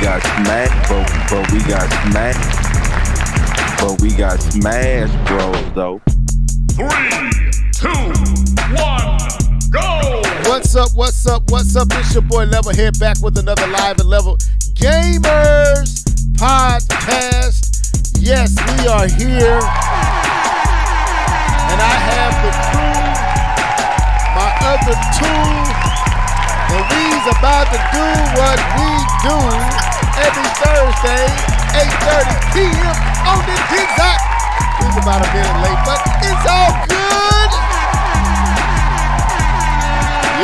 got smacked, but we got smacked. But we got smashed, bros, though. 3, 2, 1, go! What's up? It's your boy Levelhead back with another Live and Level Gamers podcast. Yes, we are here. And I have the crew, my other two, and we's about to do what we do every Thursday, 8:30 p.m. on the TikTok. It's about a minute late, but it's all good.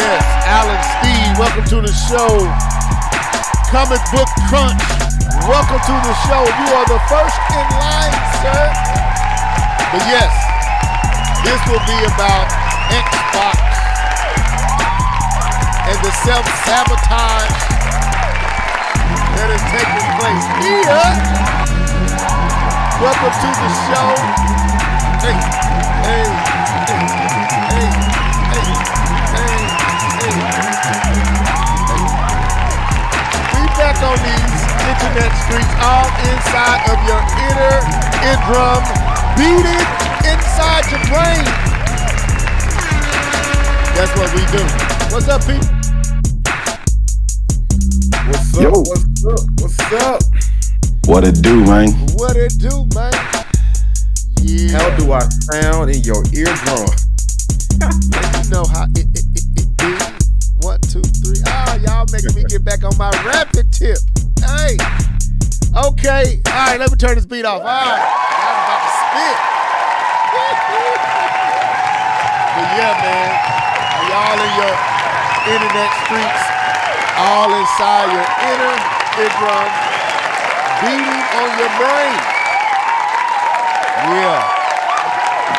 Yes, Alan Steve, welcome to the show. Comic Book Crunch, welcome to the show. You are the first in line, sir. But yes, this will be about Xbox and the self-sabotage that is taking place here. Welcome to the show. Hey. We back on these internet streets, all inside of your inner eardrum, beating inside your brain. That's what we do. What's up, people? What's up? What it do, man? What it do, man? Yeah. How do I sound in your eardrum? You know how it do. 1, 2, 3. Y'all making me get back on my rapid tip. Hey. Okay. All right, let me turn this beat off. All right. I'm about to spit. But yeah, man. Y'all in your internet streets, all inside your inner eardrum, beating on your brain. Yeah.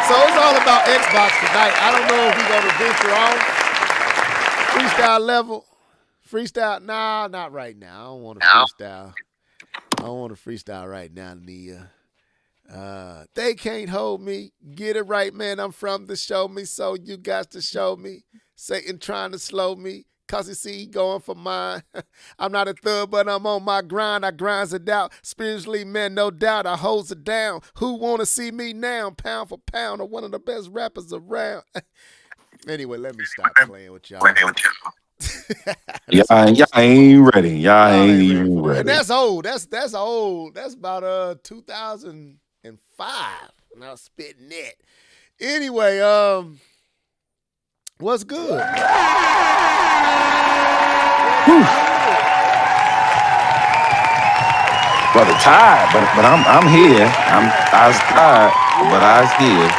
So it's all about Xbox tonight. I don't know if we're going to venture off. Freestyle level. Freestyle? Nah, not right now. I don't want to freestyle. I don't want to freestyle right now, Nia. They can't hold me. Get it right, man. I'm from the show me, so you got to show me. Satan trying to slow me, cause you see he going for mine. I'm not a thug, but I'm on my grind. I grinds it out. Spiritually, man, no doubt, I holds it down. Who wanna see me now? Pound for pound, I'm one of the best rappers around. Anyway, let me stop playing with y'all. Y'all ain't ready. Y'all ain't even ready. And that's old. That's old. That's about 2005. Now spitting it. Anyway, what's good? Brother tired, but I'm here. I was tired, but I was here.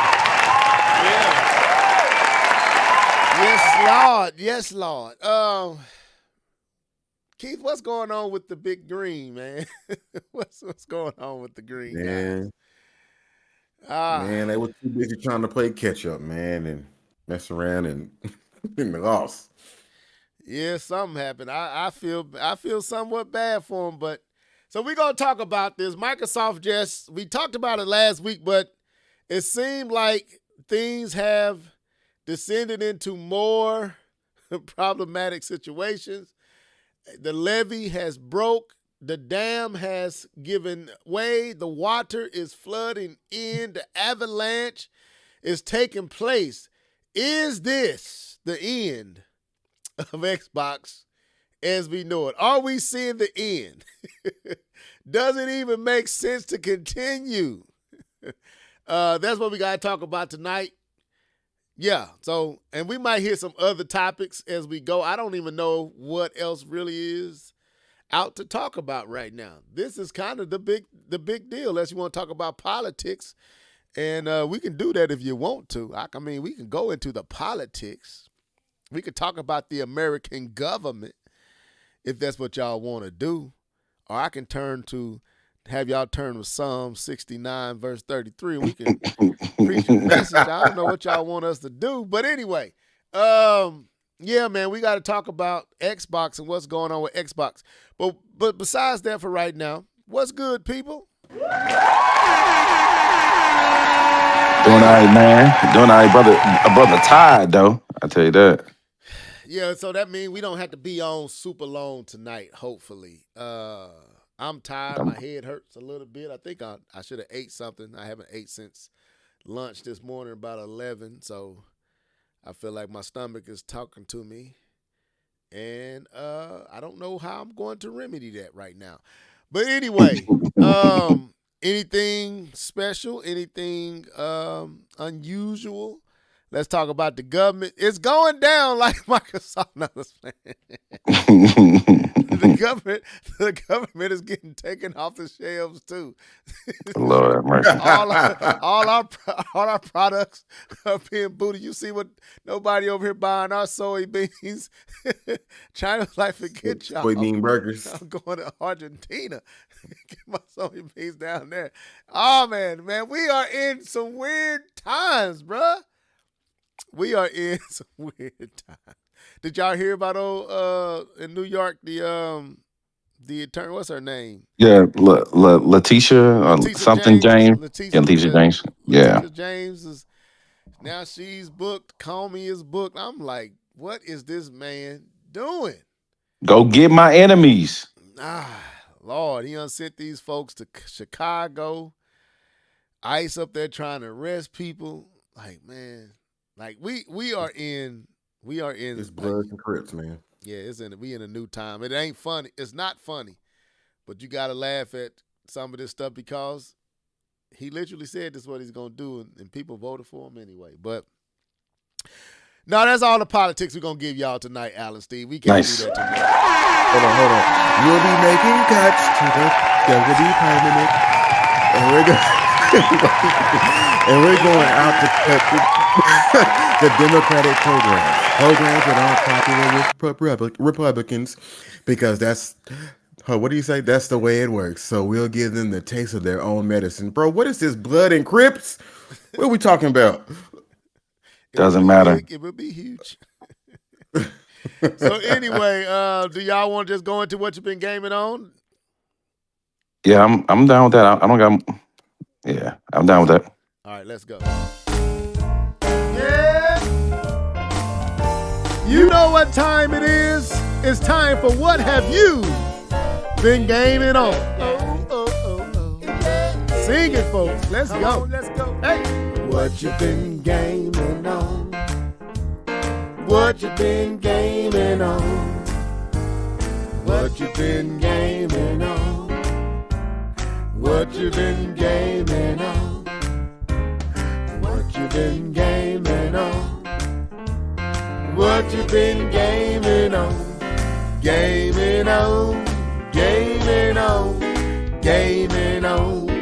Yes, Lord. Keith, what's going on with the big green, man? what's going on with the green guys? Man, they were too busy trying to play catch up, man, and mess around and they lost. Yeah, something happened. I feel somewhat bad for him, but so we're gonna talk about this. Microsoft we talked about it last week, but it seemed like things have descended into more problematic situations. The levee has broke. The dam has given way. The water is flooding in. The avalanche is taking place. Is this the end of Xbox as we know it? Are we seeing the end? Does it even make sense to continue? That's what we got to talk about tonight. Yeah, so, and we might hear some other topics as we go. I don't even know what else really is out to talk about right now. This is kind of the big deal, unless you want to talk about politics. And we can do that if you want to. I mean, we can go into the politics. We could talk about the American government if that's what y'all want to do. Or I can have y'all turn to Psalm 69, verse 33, and we can preach a message. I don't know what y'all want us to do. But anyway, yeah, man, we got to talk about Xbox and what's going on with Xbox. But besides that for right now, what's good, people? Doing all right, man. Doing all right, brother. A brother tired, though. I tell you that. Yeah, so that means we don't have to be on super long tonight, hopefully. I'm tired. My head hurts a little bit. I think I should have ate something. I haven't ate since lunch this morning, about 11. So I feel like my stomach is talking to me. And I don't know how I'm going to remedy that right now. But anyway, anything special? Anything unusual? Let's talk about the government. It's going down like Microsoft. No, the government is getting taken off the shelves too. Lord have mercy. all our products are being booted. You see what nobody over here buying our soybeans. China's like, forget y'all. Soybean burgers. I'm going to Argentina. Get my soybeans down there. Oh man, we are in some weird times, bruh. We are in some weird times. Did y'all hear about in New York the attorney? What's her name? Yeah, Letitia or something James. Letitia James. Yeah. Letitia James is now she's booked. Comey is booked. I'm like, what is this man doing? Go get my enemies. Lord, he done sent these folks to Chicago. ICE up there trying to arrest people. Like, man. Like we are in it's Bloods and Crips, man. Yeah, we in a new time. It ain't funny. It's not funny, but you gotta laugh at some of this stuff because he literally said this is what he's gonna do, and people voted for him anyway. But no, that's all the politics we're gonna give y'all tonight, Alan Steve. We can't do that tonight. Hold on. We'll be making cuts to the WWE permanent, and we're going out to cut the Democratic programs that aren't popular with Republicans, because that's what do you say? That's the way it works. So we'll give them the taste of their own medicine, bro. What is this, Blood and Crips? What are we talking about? Doesn't matter. It would be huge. So anyway, do y'all want to just go into what you've been gaming on? Yeah, I'm down with that. I don't got. Yeah, I'm down with that. All right, let's go. Yeah. You know what time it is? It's time for What Have You Been Gaming On? Sing it, folks. Let's go. Let's go. Hey. What you been gaming on? What you been gaming on? What you been gaming on? What you been gaming on? What you been gaming on? What you been gaming on? Gaming on, gaming on, gaming on.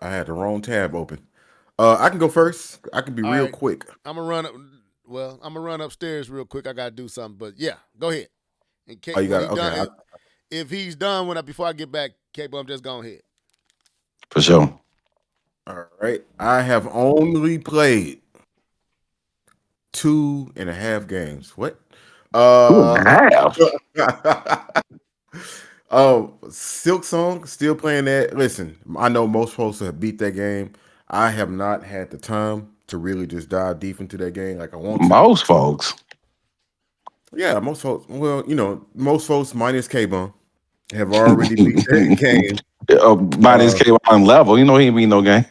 I had the wrong tab open. I can go first. I can be real quick. I'm gonna run upstairs real quick. I gotta do something, but yeah, go ahead. In case if he's done before I get back, Cable, I'm just going ahead. For sure. All right. I have only played 2.5 games. What? 2.5. Silk Song, still playing that. Listen, I know most folks have beat that game. I have not had the time to really just dive deep into that game like I want to. Most folks. Yeah, most folks. Well, most folks minus K-Bone have already beat that game. Minus K-Bone level. He ain't beat no game.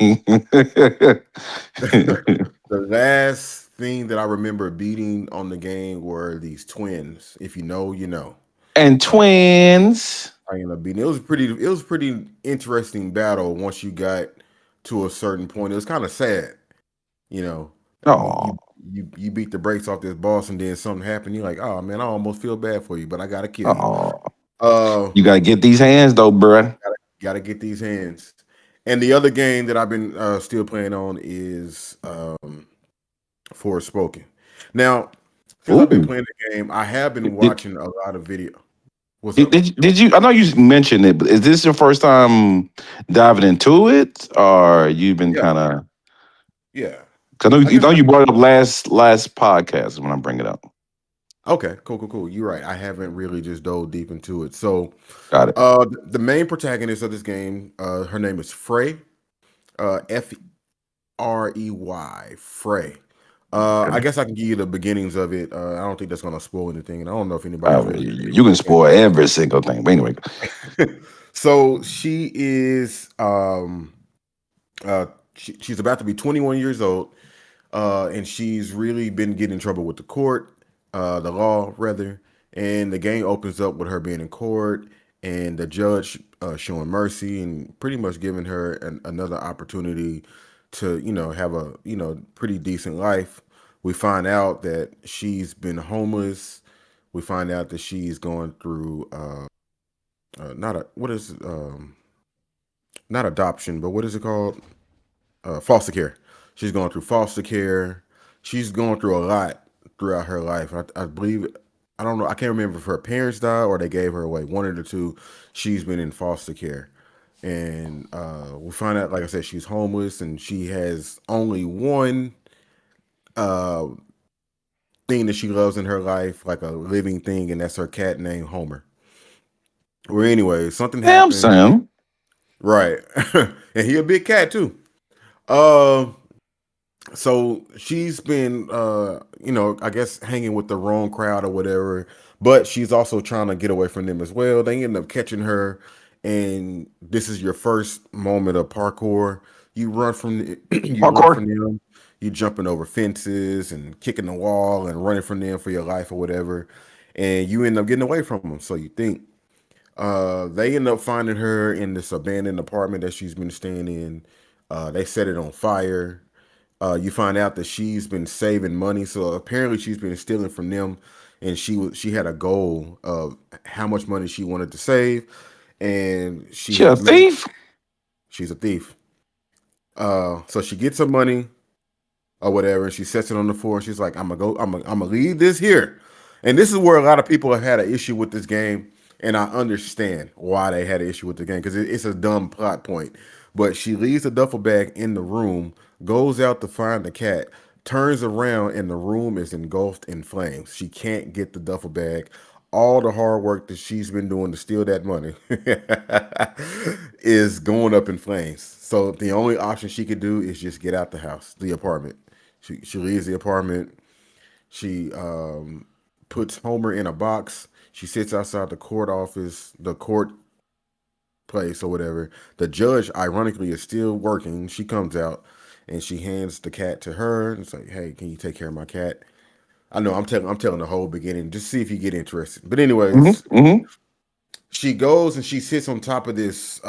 The last thing that I remember beating on the game were these twins. If you know, you know. And twins. I ended up beating. It was pretty interesting battle once you got to a certain point. It was kind of sad, Oh, you beat the brakes off this boss, and then something happened. You're like, oh man, I almost feel bad for you, but I gotta kill you. You gotta get these hands though, bruh. Gotta get these hands. And the other game that I've been still playing on is Forspoken. Now, since I've been playing the game, I have been watching a lot of video. What's up? Did you? I know you mentioned it, but is this your first time diving into it, or you've been Yeah, kind of? yeah. Cause I know I you guess know I you can. brought it up last podcast when I bring it up. Okay, cool. You're right. I haven't really just dove deep into it. So, Got it. the main protagonist of this game, her name is Frey. Frey. Frey. I Okay. guess I can give you the beginnings of it. I don't think that's gonna spoil anything, and I don't know if anybody's really played You can the game. spoil every single thing. But anyway, So she is she's about to be 21 years old, and she's really been getting in trouble with the court, the law rather. And the game opens up with her being in court and the judge showing mercy and pretty much giving her another opportunity to, have a, pretty decent life. We find out that she's been homeless. We find out that she's going through not a what is not adoption, but what is it called? Foster care. She's going through foster care. She's going through a lot throughout her life. I believe, I don't know, I can't remember if her parents died or they gave her away. One of the two. She's been in foster care. And we find out, like I said, she's homeless and she has only one uh, thing that she loves in her life, like a living thing, and that's her cat named Homer. Well, anyway, something damn happened. Sam. Right. And he a big cat too. Uh, so she's been I guess hanging with the wrong crowd or whatever, but she's also trying to get away from them as well. They end up catching her, and this is your first moment of parkour. You run from you run Parkour. from them, you jumping over fences and kicking the wall and running from them for your life or whatever, and you end up getting away from them. So you think they end up finding her in this abandoned apartment that she's been staying in. They set it on fire. You find out that she's been saving money, so apparently she's been stealing from them, and she had a goal of how much money she wanted to save, and She a thief. she's a thief. So she gets her money or whatever, and she sets it on the floor. She's like, I'm gonna leave this here, and this is where a lot of people have had an issue with this game, and I understand why they had an issue with the game because it's a dumb plot point. But she leaves the duffel bag in the room, goes out to find the cat, turns around, and the room is engulfed in flames. She can't get the duffel bag. All the hard work that she's been doing to steal that money is going up in flames. So the only option she could do is just get out the apartment. She leaves the apartment. She puts Homer in a box. She sits outside the court place or whatever. The judge, ironically, is still working. She comes out and she hands the cat to her and it's like, "Hey, can you take care of my cat?" I know I'm telling the whole beginning. Just see if you get interested. But anyways, she goes and she sits on top of this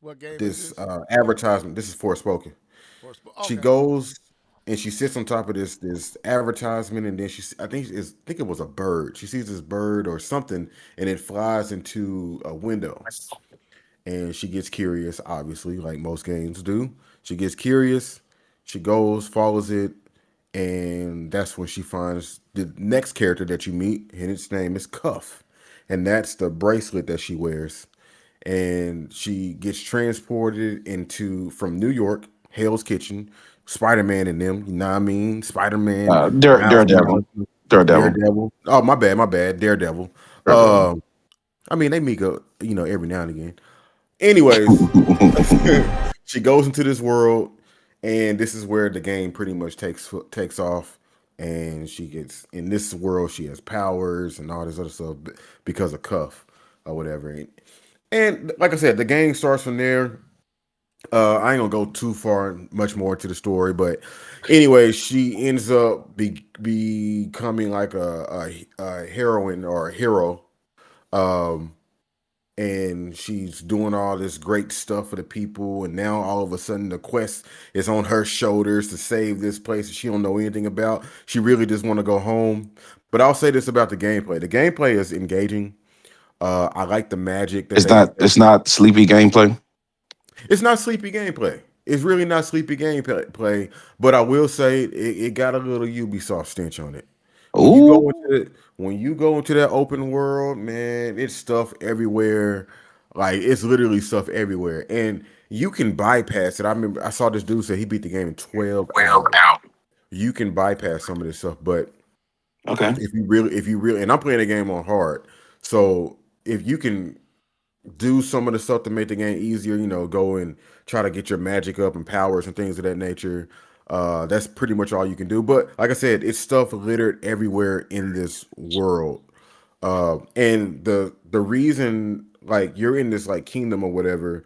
What game is this? advertisement. This is Forspoken. She Okay. goes and she sits on top of this advertisement, and then I think it was a bird. She sees this bird or something, and it flies into a window. And she gets curious, obviously, like most games do. She gets curious. She goes, follows it, and that's when she finds the next character that you meet, and its name is Cuff, and that's the bracelet that she wears. And she gets transported into from New York, Hell's Kitchen, Spider-Man and them. You know what I mean? Spider-Man, Miles Daredevil. Morales, Daredevil. Oh, my bad. Daredevil. Daredevil. I mean, they meet up, every now and again. Anyways, she goes into this world, and this is where the game pretty much takes off. And she gets in this world, she has powers and all this other stuff because of Cuff or whatever. And like I said, the game starts from there. I ain't gonna go too far, much more into the story, but anyway, she ends up becoming like a heroine or a hero. Um, and she's doing all this great stuff for the people, and now all of a sudden the quest is on her shoulders to save this place that she don't know anything about. She really just want to go home. But I'll say this about the gameplay: the gameplay is engaging. I like the magic that It's not sleepy gameplay. it's not sleepy gameplay. It's really not sleepy gameplay. But I will say it got a little Ubisoft stench on it. Ooh, When you go into that open world, man, it's stuff everywhere. Like it's literally stuff everywhere, and you can bypass it. I remember I saw this dude say he beat the game in 12 hours. You can bypass some of this stuff, but okay. if you really, and I'm playing the game on hard, so if you can do some of the stuff to make the game easier, go and try to get your magic up and powers and things of that nature. That's pretty much all you can do. But like I said, it's stuff littered everywhere in this world. And the reason like you're in this like kingdom or whatever,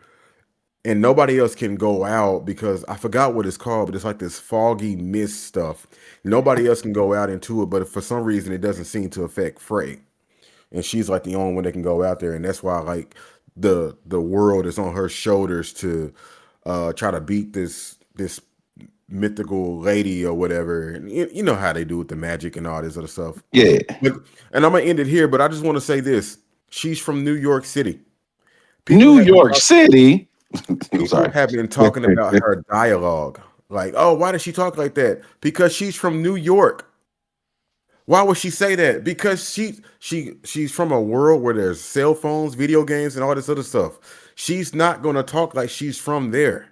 and nobody else can go out because I forgot what it's called, but it's like this foggy mist stuff. Nobody else can go out into it, but for some reason it doesn't seem to affect Frey, and she's like the only one that can go out there, and that's why like the world is on her shoulders to try to beat this mythical lady or whatever. And you know how they do with the magic and all this other stuff. Yeah. But, and I'm gonna end it here, but I just want to say this: she's from New York City. New have been York City. I'm people sorry. have been talking about her dialogue, like, oh, why does she talk like that? Because she's from New York. Why would she say that? Because she's from a world where there's cell phones, video games, and all this other stuff. She's not gonna talk like she's from there.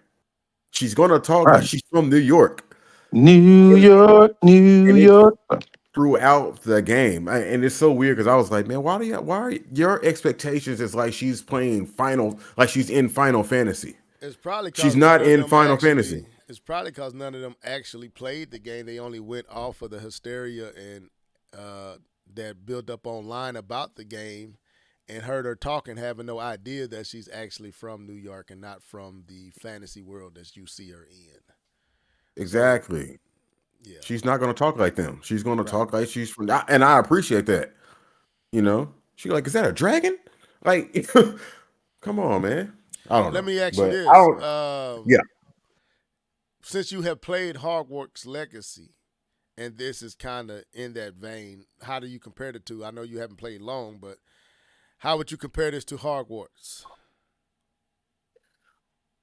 She's gonna talk like Right. she's from New York New York, New And it- York. throughout the game. And it's so weird because I was like, man, why are your expectations is like she's playing like she's in Final Fantasy? It's probably 'cause She's not none of in them Final actually- Fantasy. It's probably because none of them actually played the game. They only went off of the hysteria and that built up online about the game, and heard her talking, having no idea that she's actually from New York and not from the fantasy world that you see her in. Exactly. Yeah. She's not gonna talk like them. She's gonna talk like she's from, and I appreciate that. She's like, is that a dragon? Like, come on, man. I don't know. Let me ask you But this. I don't- yeah. Since you have played Hogwarts Legacy, and this is kind of in that vein, how do you compare the two? I know you haven't played long, but how would you compare this to Hogwarts?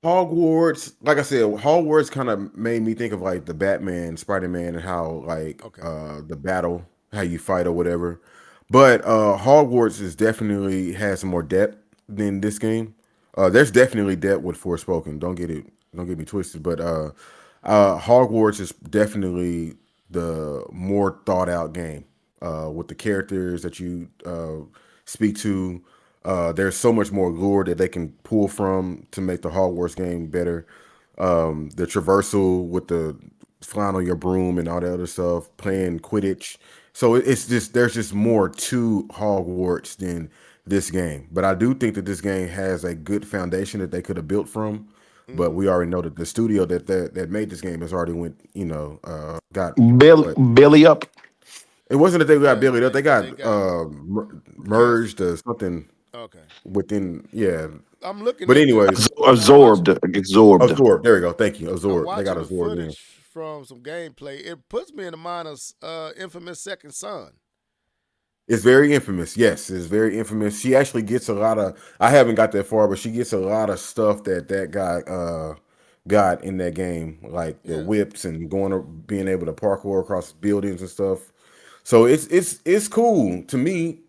Hogwarts, like I said, Hogwarts kind of made me think of like the Batman, Spider-Man, and how like the battle, how you fight or whatever. But Hogwarts is definitely has some more depth than this game. There's definitely depth with Forspoken. Don't get me twisted. But Hogwarts is definitely the more thought out game with the characters that you speak to. There's so much more lore that they can pull from to make the Hogwarts game better. The traversal with the flying on your broom and all that other stuff, playing Quidditch. So it's just there's just more to Hogwarts than this game. But I do think that this game has a good foundation that they could have built from. But we already know that the studio that made this game has already went, got Belly up. It wasn't that they got Billy up. They got they got- merged or something Okay. within. Yeah, I'm looking but at anyways, Absorbed. absorb. There we go. Thank you. I'm Absorb. They watching got the absorbed in. footage from some gameplay. It puts me in the mind of Infamous Second Son. It's very infamous. Yes, it's very infamous. She actually gets a lot of. I haven't got that far, but she gets a lot of stuff that guy got in that game, like the whips and being able to parkour across buildings and stuff. So it's cool to me.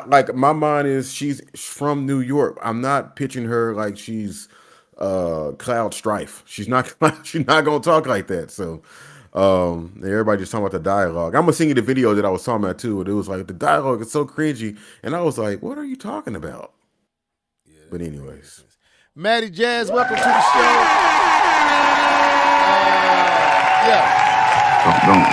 Like my mind is she's from New York. I'm not pitching her like she's Cloud Strife. She's not gonna talk like that. So everybody just talking about the dialogue. I'm gonna send you the video that I was talking about too. And it was like the dialogue is so cringy, and I was like, "What are you talking about?" But anyways, Maddie Jazz, welcome to the show.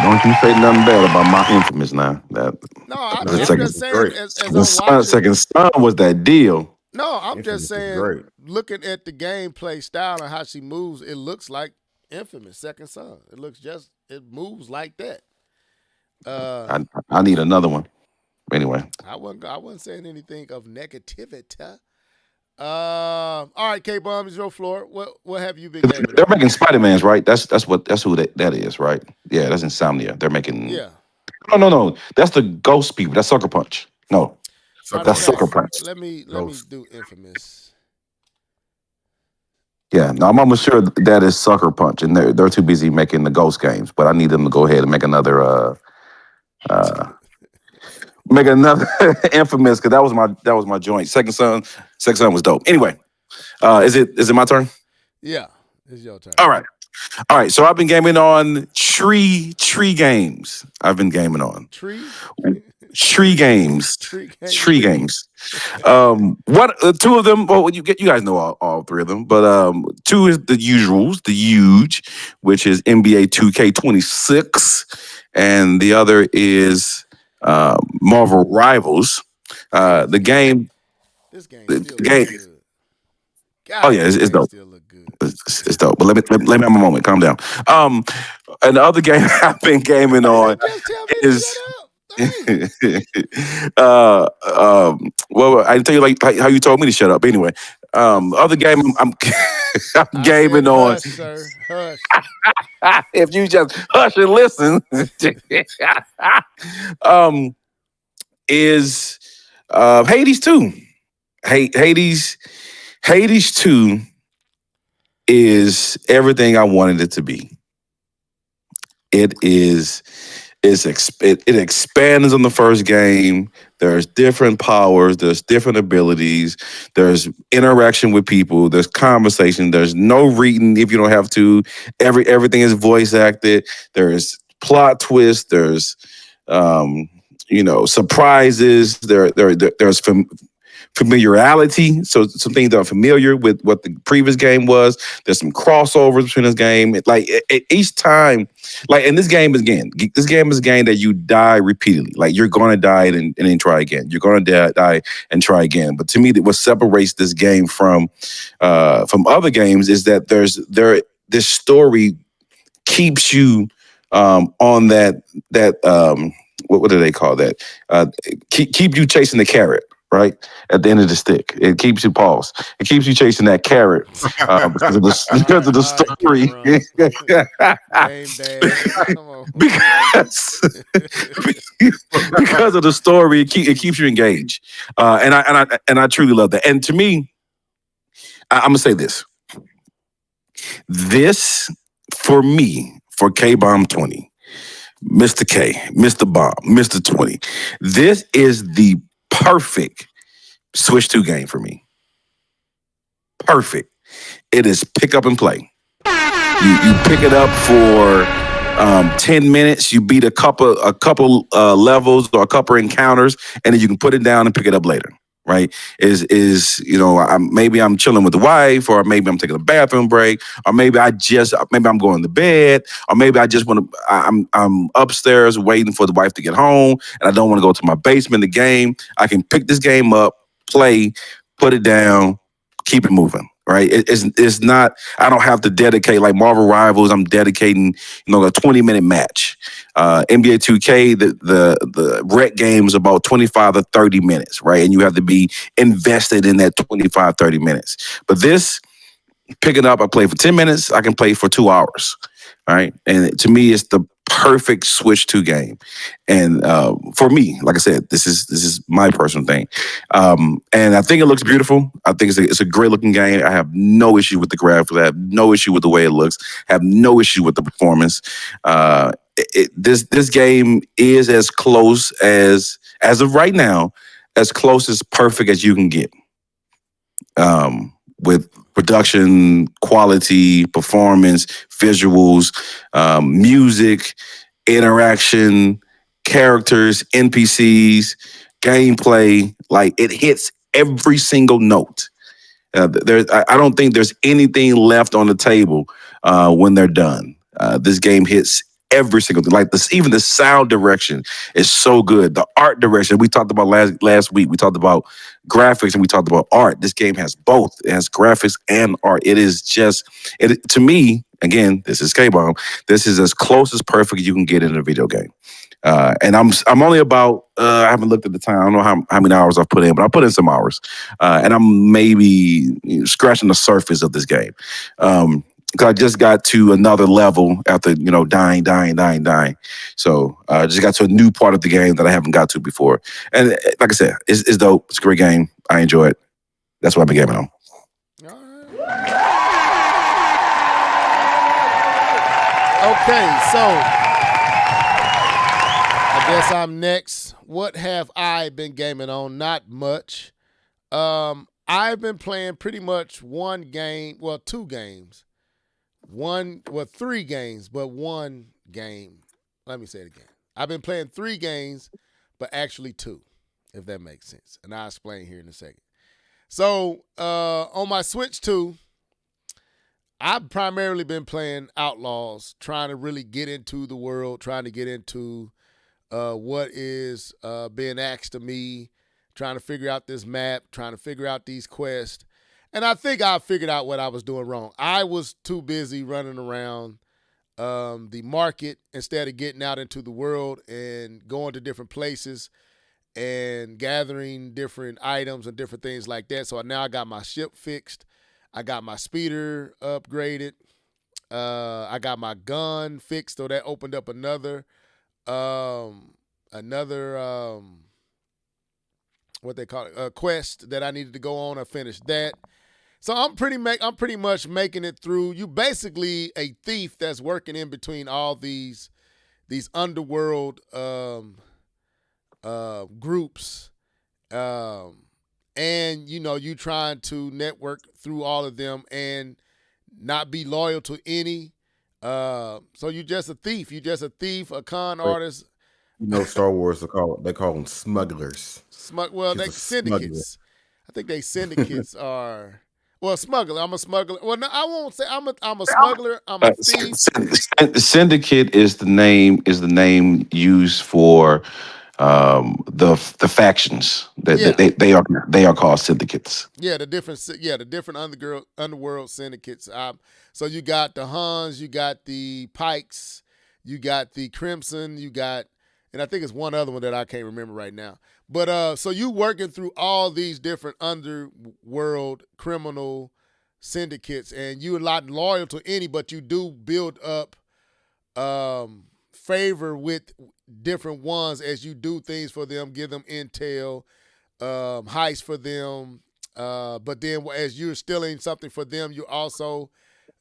Don't you say nothing bad about my Infamous now. No, I'm The just saying, great. as the I'm watching, second son was that deal. no, I'm Infamous just is saying, great. looking at the gameplay style and how she moves, it looks like Infamous Second Son. It moves like that. I need another one. Anyway, I wasn't saying anything of negativity. All right, K Bomb, your floor. What have you been gaming? they're making Spider-Mans, right? That's who that is, right? Yeah, that's Insomnia. They're making. Yeah. No. That's the Ghost people. That's Sucker Punch. No, that's Sucker Punch. Let me do Infamous. Yeah, no, I'm almost sure that is Sucker Punch, and they're too busy making the Ghost games. But I need them to go ahead and make another Make another Infamous because that was my joint. Second Son was dope. Anyway, is it my turn? Yeah, it's your turn. All right. So I've been gaming on tree games. I've been gaming on Tree games. Tree games. Two of them? Well, you guys know all three of them, but two is the usuals, the huge, which is NBA 2K26, and the other is Marvel Rivals. The game. This game. The Still game. Look good. God, Oh yeah, it's dope. Still look good. It's dope. But let me have a moment. Calm down. And the other game I've been gaming on Just tell me is. to shut up. Well, I tell you like how you told me to shut up. Anyway, other game I'm I gaming said, on. hush, sir. Hush. If you just hush and listen, is Hades 2. Hades 2 is everything I wanted it to be. It expands on the first game. There's different powers, there's different abilities, there's interaction with people, there's conversation, there's no reading if you don't have to. Everything is voice acted. There's plot twists, there's surprises, there's familiarity. So some things that are familiar with what the previous game was. There's some crossovers between this game. Each time, and this game is a game that you die repeatedly. Like you're going to die and then try again. You're going to die and try again. But to me, what separates this game from other games is that this story keeps you on that what do they call that? Keep you chasing the carrot. Right at the end of the stick, it keeps you paused. It keeps you chasing that carrot because of the story. because of the story, it keeps you engaged, and I truly love that. And to me, I'm gonna say this. This for me, for K-Bomb 20, Mr. K, Mr. Bomb, Mr. 20. This is the perfect Switch 2 game for me. Perfect. It is pick up and play. You pick it up for 10 minutes. You beat a couple levels or a couple encounters, and then you can put it down and pick it up later. Right? Maybe I'm chilling with the wife, or maybe I'm taking a bathroom break, or maybe I'm going to bed, or maybe I just want to. I'm upstairs waiting for the wife to get home, and I don't want to go to my basement. The game, I can pick this game up, play, put it down, keep it moving. Right? It's not. I don't have to dedicate like Marvel Rivals. I'm dedicating a 20-minute match. NBA 2K, the rec game is about 25 to 30 minutes, right? And you have to be invested in that 25, 30 minutes. But this, picking up, I play for 10 minutes, I can play for 2 hours, right? And to me, it's the perfect Switch 2 game. And for me, like I said, this is my personal thing. And I think it looks beautiful. I think it's a great looking game. I have no issue with the graphics. I have no issue with the way it looks. I have no issue with the performance. This game is as close as of right now, as close as perfect as you can get. With production, quality, performance, visuals, music, interaction, characters, NPCs, gameplay. Like it hits every single note. I don't think there's anything left on the table when they're done. This game hits every single thing. Like this, even the sound direction is so good. The art direction we talked about last week. We talked about graphics and we talked about art. This game has both. It has graphics and art. It is just to me. Again, this is K-Bomb. This is as close as perfect you can get in a video game. And I'm only about I haven't looked at the time. I don't know how many hours I've put in, but I put in some hours, and I'm maybe scratching the surface of this game. Because I just got to another level after dying. So I just got to a new part of the game that I haven't got to before. And like I said, it's dope. It's a great game. I enjoy it. That's what I've been gaming on. Okay, so I Guess I'm next. What have I been gaming on? Not much. I've been playing pretty much one game, well, 2 games. 3 games, but 1 game. Let me say it again. I've been playing 3 games, but actually 2, if that makes sense. And I'll explain here in a second. So on my Switch 2, I've primarily been playing Outlaws, trying to really get into the world, trying to get into what is being asked of me, trying to figure out this map, trying to figure out these quests. And I think I figured out what I was doing wrong. I was too busy running around the market instead of getting out into the world and going to different places and gathering different items and different things like that. So now I got my ship fixed. I got my speeder upgraded. I got my gun fixed, so that opened up another what they call it, a quest that I needed to go on. I finished that. So I'm pretty much making it through. You basically a thief that's working in between all these underworld groups, and you trying to network through all of them and not be loyal to any. So you're just a thief. You're just a thief, a con artist. Star Wars they call them smugglers. Well, He's they a syndicates. I think they syndicates are. Well, smuggler. I'm a smuggler. Well, no, I won't say I'm a smuggler. I'm a thief. Syndicate is the name used for the factions that they are called syndicates. Yeah, the different underworld syndicates. So you got the Huns, you got the Pikes, you got the Crimson, you got, and I think it's one other one that I can't remember right now. But so you working through all these different underworld criminal syndicates, and you're not loyal to any, but you do build up favor with different ones as you do things for them, give them intel, heists for them. But then as you're stealing something for them, you're also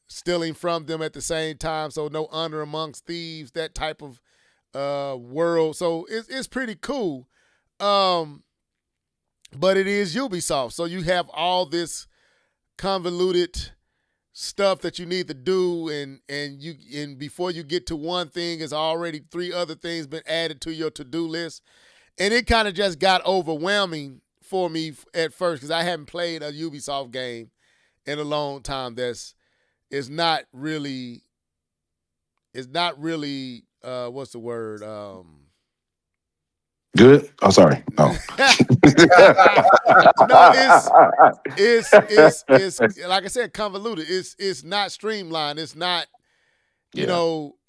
stealing from them at the same time. So no honor amongst thieves, that type of world. So it's pretty cool. But it is Ubisoft. So you have all this convoluted stuff that you need to do, and before you get to one thing, is already 3 other things been added to your to-do list. And it kind of just got overwhelming for me at first, because I haven't played a Ubisoft game in a long time is not really what's the word? Good? Oh, sorry. No. No, it's like I said, convoluted. It's not streamlined. It's not,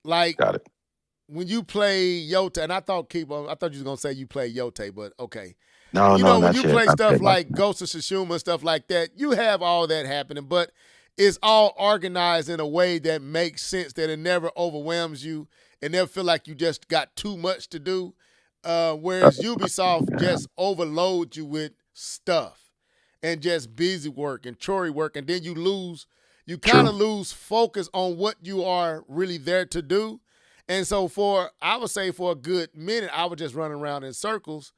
like Got it. when you play Yote, and I thought you was gonna say you play Yote, but okay. No, when not you yet. play Not stuff yet. like Ghost of Tsushima and stuff like that, you have all that happening, but it's all organized in a way that makes sense, that it never overwhelms you and never feel like you just got too much to do. Whereas Ubisoft just overloads you with stuff and just busy work and chore work, and then you kind of lose focus on what you are really there to do. And so I would say for a good minute, I was just running around in circles,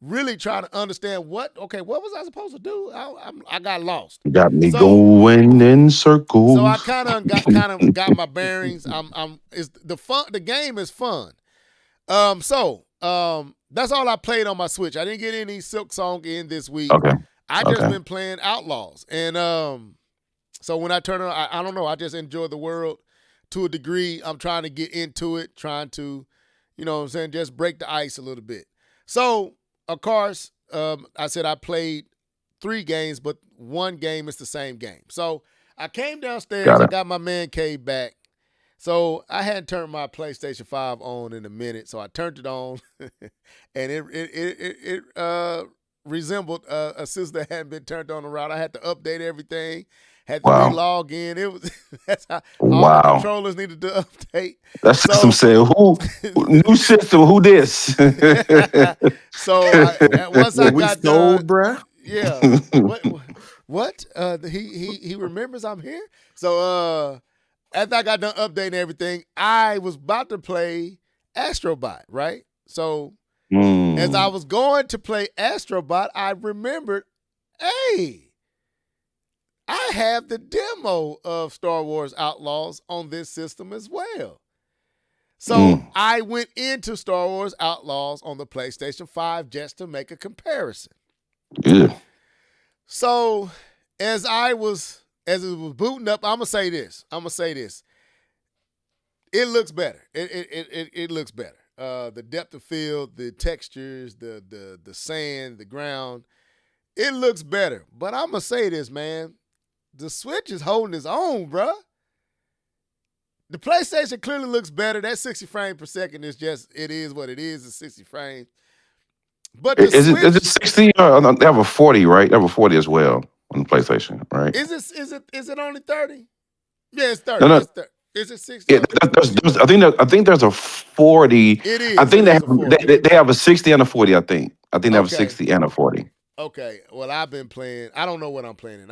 really trying to understand what was I supposed to do? I got lost. You got me going in circles. So I kind of got my bearings. The game is fun. That's all I played on my Switch. I didn't get any Silk Song in this week. Okay. I just been playing Outlaws. And so when I turn on, I don't know, I just enjoy the world to a degree. I'm trying to get into it, trying to, just break the ice a little bit. So, of course, I said I played 3 games, but 1 game is the same game. So I came downstairs, I got my man cave back. So I hadn't turned my PlayStation 5 on in a minute, so I turned it on, and it resembled a system that hadn't been turned on around. I had to update everything, had to re-log in. It was that's how all the controllers needed to update. That system said, "Who new system? Who this?" So once I got done, bruh. Yeah. What? He remembers I'm here. So after I got done updating everything, I was about to play Astrobot, right? So as I was going to play Astrobot, I remembered, hey, I have the demo of Star Wars Outlaws on this system as well. So I went into Star Wars Outlaws on the PlayStation 5 just to make a comparison. Yeah. So as it was booting up, I'm gonna say this. It looks better. It looks better. The depth of field, the textures, the sand, the ground, it looks better. But I'm gonna say this, man. The Switch is holding its own, bruh. The PlayStation clearly looks better. That 60 frames per second is just, it is what it is. It's 60 frames. But the Is Switch, it 60? No, they have a 40, right? They have a 40 as well on the PlayStation, right? is it only 30? Yeah, it's 30. No. It's 30. Is it 60? Yeah, I think there's a 40. It is. I think It is a 40. they have a 60 and a 40. I think they have a Okay. 60 and a 40. Okay. Well, I've been playing. I don't know what I'm playing in.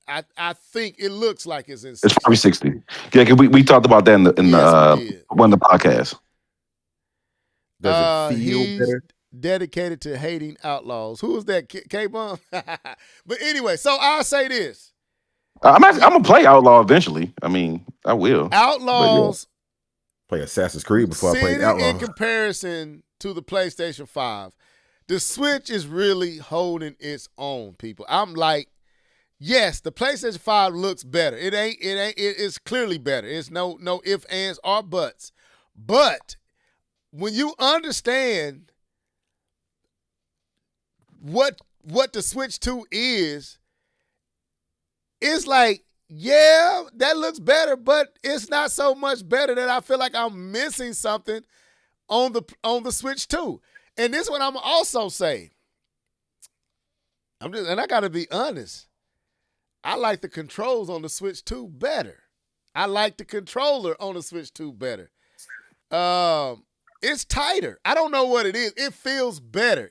I think it looks like it's in It's 60. probably 60. Yeah, 'cause we talked about that in the Yes, we did. one of the podcasts. Does it feel He's better? dedicated to hating outlaws. Who was that? K-Bomb? But anyway, so I'll say this. I'm gonna play Outlaw eventually. I mean, I will. Outlaws, Play Assassin's Creed before I seeing played it in Outlaw. comparison to the PlayStation 5, the Switch is really holding its own, people. I'm like, yes, the PlayStation 5 looks better. It's clearly better. It's no ifs, ands, or buts. But when you understand what the Switch 2 is, it's like, yeah, that looks better, but it's not so much better that I feel like I'm missing something on the Switch 2. And this is what I'm also say. And I gotta be honest. I like the controls on the Switch 2 better. I like the controller on the Switch 2 better. It's tighter. I don't know what it is. It feels better.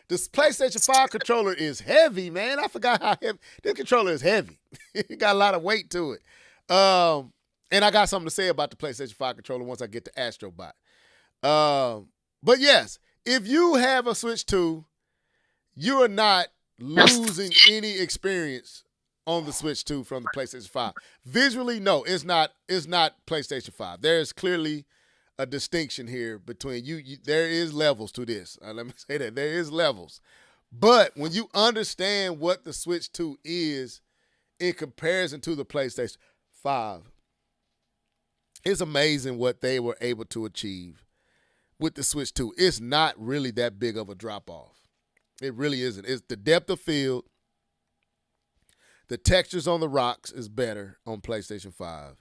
This PlayStation 5 controller is heavy, man. I forgot how heavy. This controller is heavy. It got a lot of weight to it. And I got something to say about the PlayStation 5 controller once I get to Astrobot. But yes, if you have a Switch 2, you are not losing any experience on the Switch 2 from the PlayStation 5. Visually, no, it's not PlayStation 5. There is clearly a distinction here between you there is levels to this. Let me say that. There is levels. But when you understand what the Switch 2 is in comparison to the PlayStation 5, it's amazing what they were able to achieve with the Switch 2. It's not really that big of a drop-off. It really isn't. It's the depth of field. The textures on the rocks is better on PlayStation 5.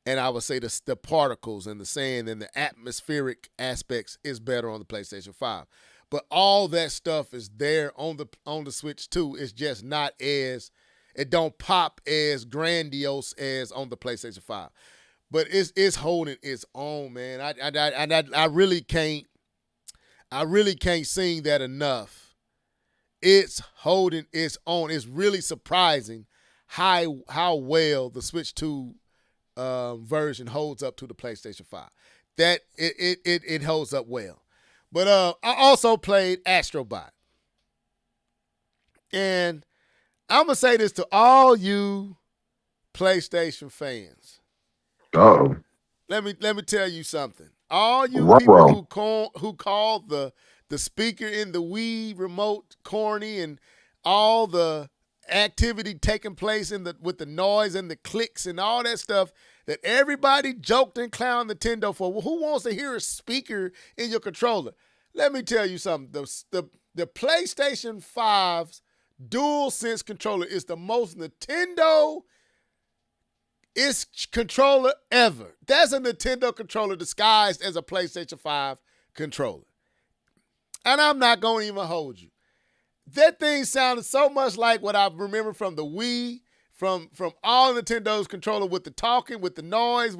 And I would say the particles and the sand and the atmospheric aspects is better on the PlayStation 5. But all that stuff is there on the Switch 2. It's just not it don't pop as grandiose as on the PlayStation 5. But it's holding its own, man. I really can't sing that enough. It's holding its own. It's really surprising how well the Switch 2 version holds up to the PlayStation 5. That it holds up well. But I also played Astrobot. And I'm going to say this to all you PlayStation fans. Uh-oh. Let me tell you something. All you Ruh-roh. people who call the speaker in the Wii remote corny and all the activity taking place with the noise and the clicks and all that stuff that everybody joked and clowned Nintendo for. Well, who wants to hear a speaker in your controller? Let me tell you something. The PlayStation 5's DualSense controller is the most Nintendo controller ever. That's a Nintendo controller disguised as a PlayStation 5 controller. And I'm not going to even hold you. That thing sounded so much like what I remember from the Wii, from all Nintendo's controller with the talking, with the noise,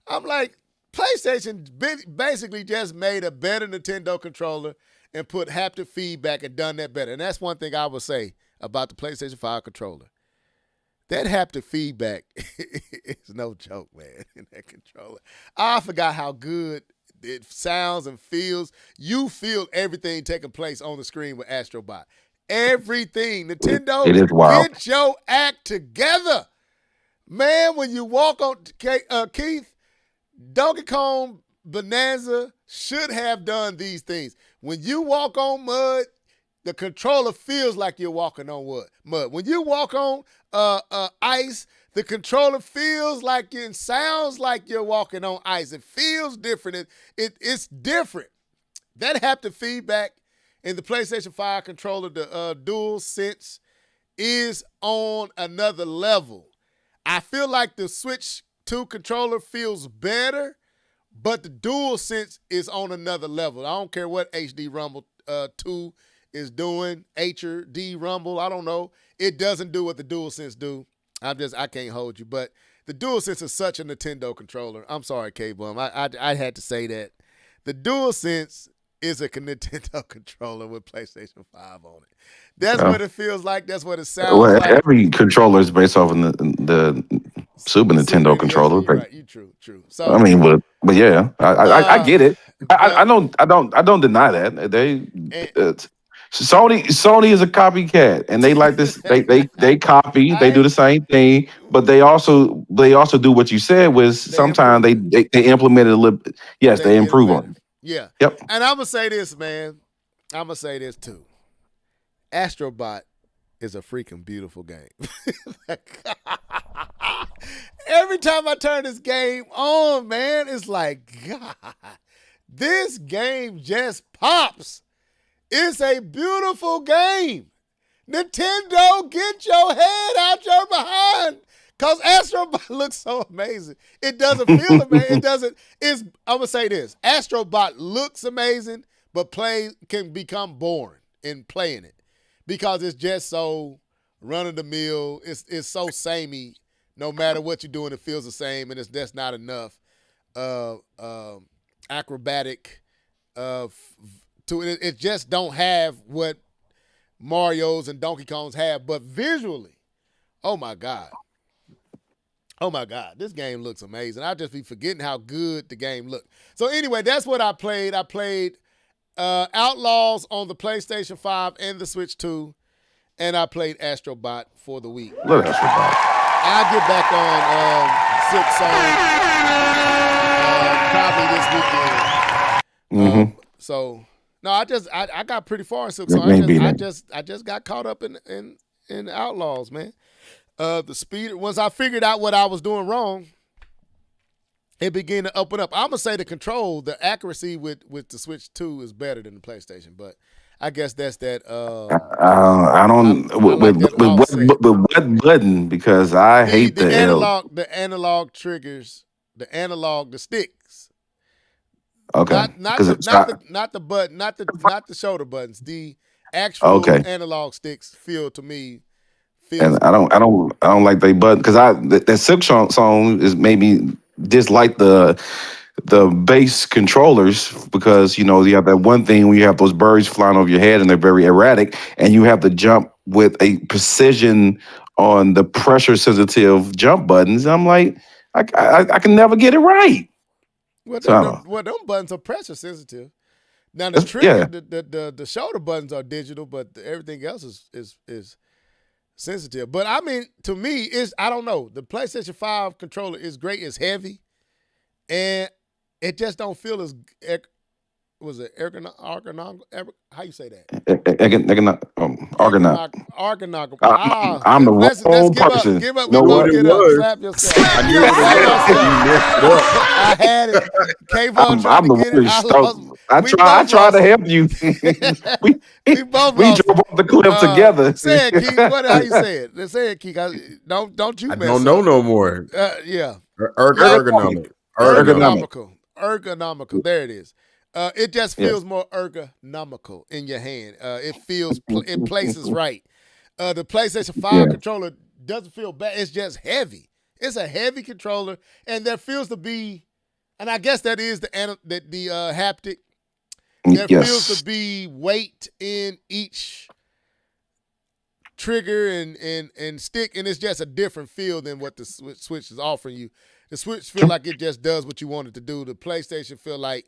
I'm like, PlayStation basically just made a better Nintendo controller and put haptic feedback and done that better. And that's one thing I would say about the PlayStation 5 controller. That haptic feedback is no joke, man, in that controller. I forgot how good it sounds and feels. You feel everything taking place on the screen with Astrobot. Everything. Nintendo, It is wild. get your act together. Man, when you walk on, Keith, Donkey Kong Bonanza should have done these things. When you walk on mud, the controller feels like you're walking on mud. When you walk on ice, the controller feels like it sounds like you're walking on ice. It feels different. It's different. That haptic feedback in the PlayStation 5 controller, the DualSense, is on another level. I feel like the Switch 2 controller feels better, but the DualSense is on another level. I don't care what HD Rumble 2 is doing, HD Rumble, I don't know. It doesn't do what the DualSense do. I can't hold you, but the DualSense is such a Nintendo controller. I'm sorry, K-Bum. I had to say that. The DualSense is a Nintendo controller with PlayStation 5 on it. That's what it feels like. That's what it sounds like. Every controller is based off of the Super Nintendo controller. You're right. You true. So I mean, but yeah, I get it. I don't deny that. Sony is a copycat, and they like this. They copy. They do the same thing, but they also do what you said was sometimes they implement it a little. Yes, they improve on it. Yeah. Yep. And I'm gonna say this, man. I'm gonna say this too. Astrobot is a freaking beautiful game. Every time I turn this game on, man, it's like, God, this game just pops. It's a beautiful game. Nintendo, get your head out your behind. Because Astrobot looks so amazing. It doesn't feel amazing. I'm going to say this. Astrobot looks amazing, but play can become boring in playing it. Because it's just so run-of-the-mill. It's so samey. No matter what you're doing, it feels the same, and that's not enough acrobatic to it. It just don't have what Mario's and Donkey Kongs have. But visually, oh my God, this game looks amazing. I just be forgetting how good the game looked. So anyway, that's what I played. I played Outlaws on the PlayStation 5 and the Switch 2, and I played Astrobot for the week. Look at Astrobot. I'll get back on Silk Song probably this weekend. So no, I got pretty far in Silk Song. I just got caught up in Outlaws, man. The speed, once I figured out what I was doing wrong, it began to up and up. I'm gonna say the accuracy with the Switch 2 is better than the PlayStation, but I guess that's that. I don't with what button, because I hate the analog triggers, the sticks. Okay, not the button, not the shoulder buttons. The actual analog sticks feel to me. And I don't like they button, because that Silk Song is made me dislike the base controllers, because you have that one thing when you have those birds flying over your head and they're very erratic, and you have to jump with a precision on the pressure sensitive jump buttons. I'm like, I can never get it right. Well, them buttons are pressure sensitive. Now the trigger, the shoulder buttons are digital, but everything else is sensitive. But I mean, to me, I don't know. The PlayStation 5 controller is great. It's heavy, and it just don't feel as ergonomic. How you say that? Ergonomic. I'm the wrong person. Give up. Know what it was. Slap yourself. I knew it was. I had it. I'm the one. I tried to help you. we drove off the cliff together. Say it, Keith. How you say it? Say it, Keith. Don't you? I don't know no more. Yeah. Ergonomical. There it is. It just feels more ergonomical in your hand. It feels it places right. The PlayStation 5 controller doesn't feel bad. It's just heavy. It's a heavy controller, and there feels to be, and I guess that is the haptic. There feels to be weight in each trigger and stick, and it's just a different feel than what the Switch is offering you. The Switch feel like it just does what you want it to do. The PlayStation feel like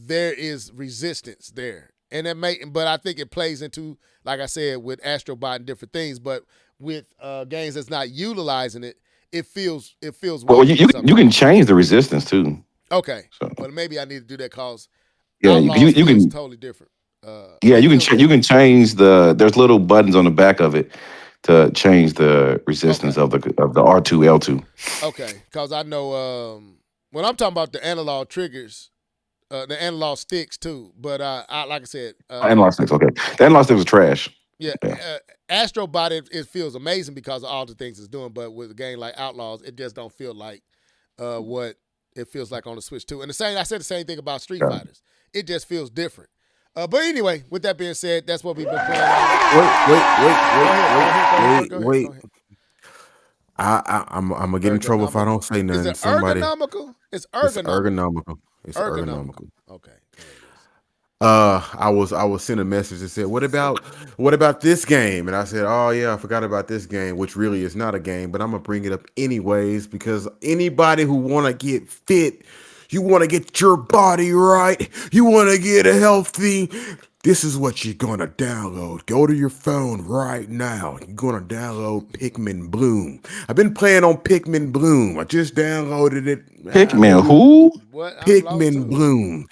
there is resistance there. And but I think it plays into, like I said, with Astrobot and different things, but with games that's not utilizing it, it feels Well, wonky you sometimes. can change the resistance too. Okay. So But maybe I need to do that because yeah, Outlaws you feels can. totally different. Yeah, It you can feels you can change there's little buttons on the back of it to change the resistance Okay. of the R2 L2. Okay, because I know when I'm talking about the analog triggers, the analog sticks too. But I like I said, Analog sticks, okay. The analog sticks are trash. yeah, Yeah. Astrobot it feels amazing because of all the things it's doing. But with a game like Outlaws, it just don't feel like what it feels like on the Switch 2. And I said the same thing about Street Yeah. Fighters. It just feels different. But anyway, with that being said, that's what we've been playing. Wait. I'm gonna get in trouble if I don't say Is nothing. it Somebody, ergonomical? It's it's ergonomical. ergonomical. It's ergonomical. Okay. There it is. I was sent a message that said, what about this game? And I said, oh yeah, I forgot about this game, which really is not a game, but I'm gonna bring it up anyways because anybody who wanna get fit, you wanna get your body right, you wanna get healthy. This is what you're gonna download. Go to your phone right now. You're gonna download Pikmin Bloom. I've been playing on Pikmin Bloom. I just downloaded it. Pikmin, who? What? I'm lost Pikmin too. Bloom.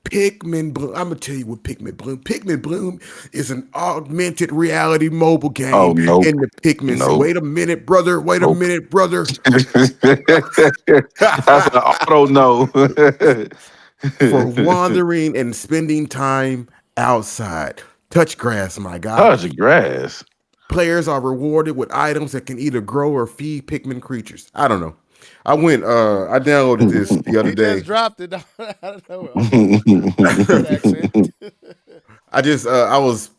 Pikmin Bloom. I'm gonna tell you what Pikmin Bloom. Pikmin Bloom is an augmented reality mobile game. Oh, nope. In the Pikmin. Nope. Wait a minute, brother. Nope. That's an auto no. For wandering and spending time outside. Touch grass, my guy. Touch grass. Players are rewarded with items that can either grow or feed Pikmin creatures. I don't know. I downloaded this the other He day. just dropped it out of nowhere. Good accent. I was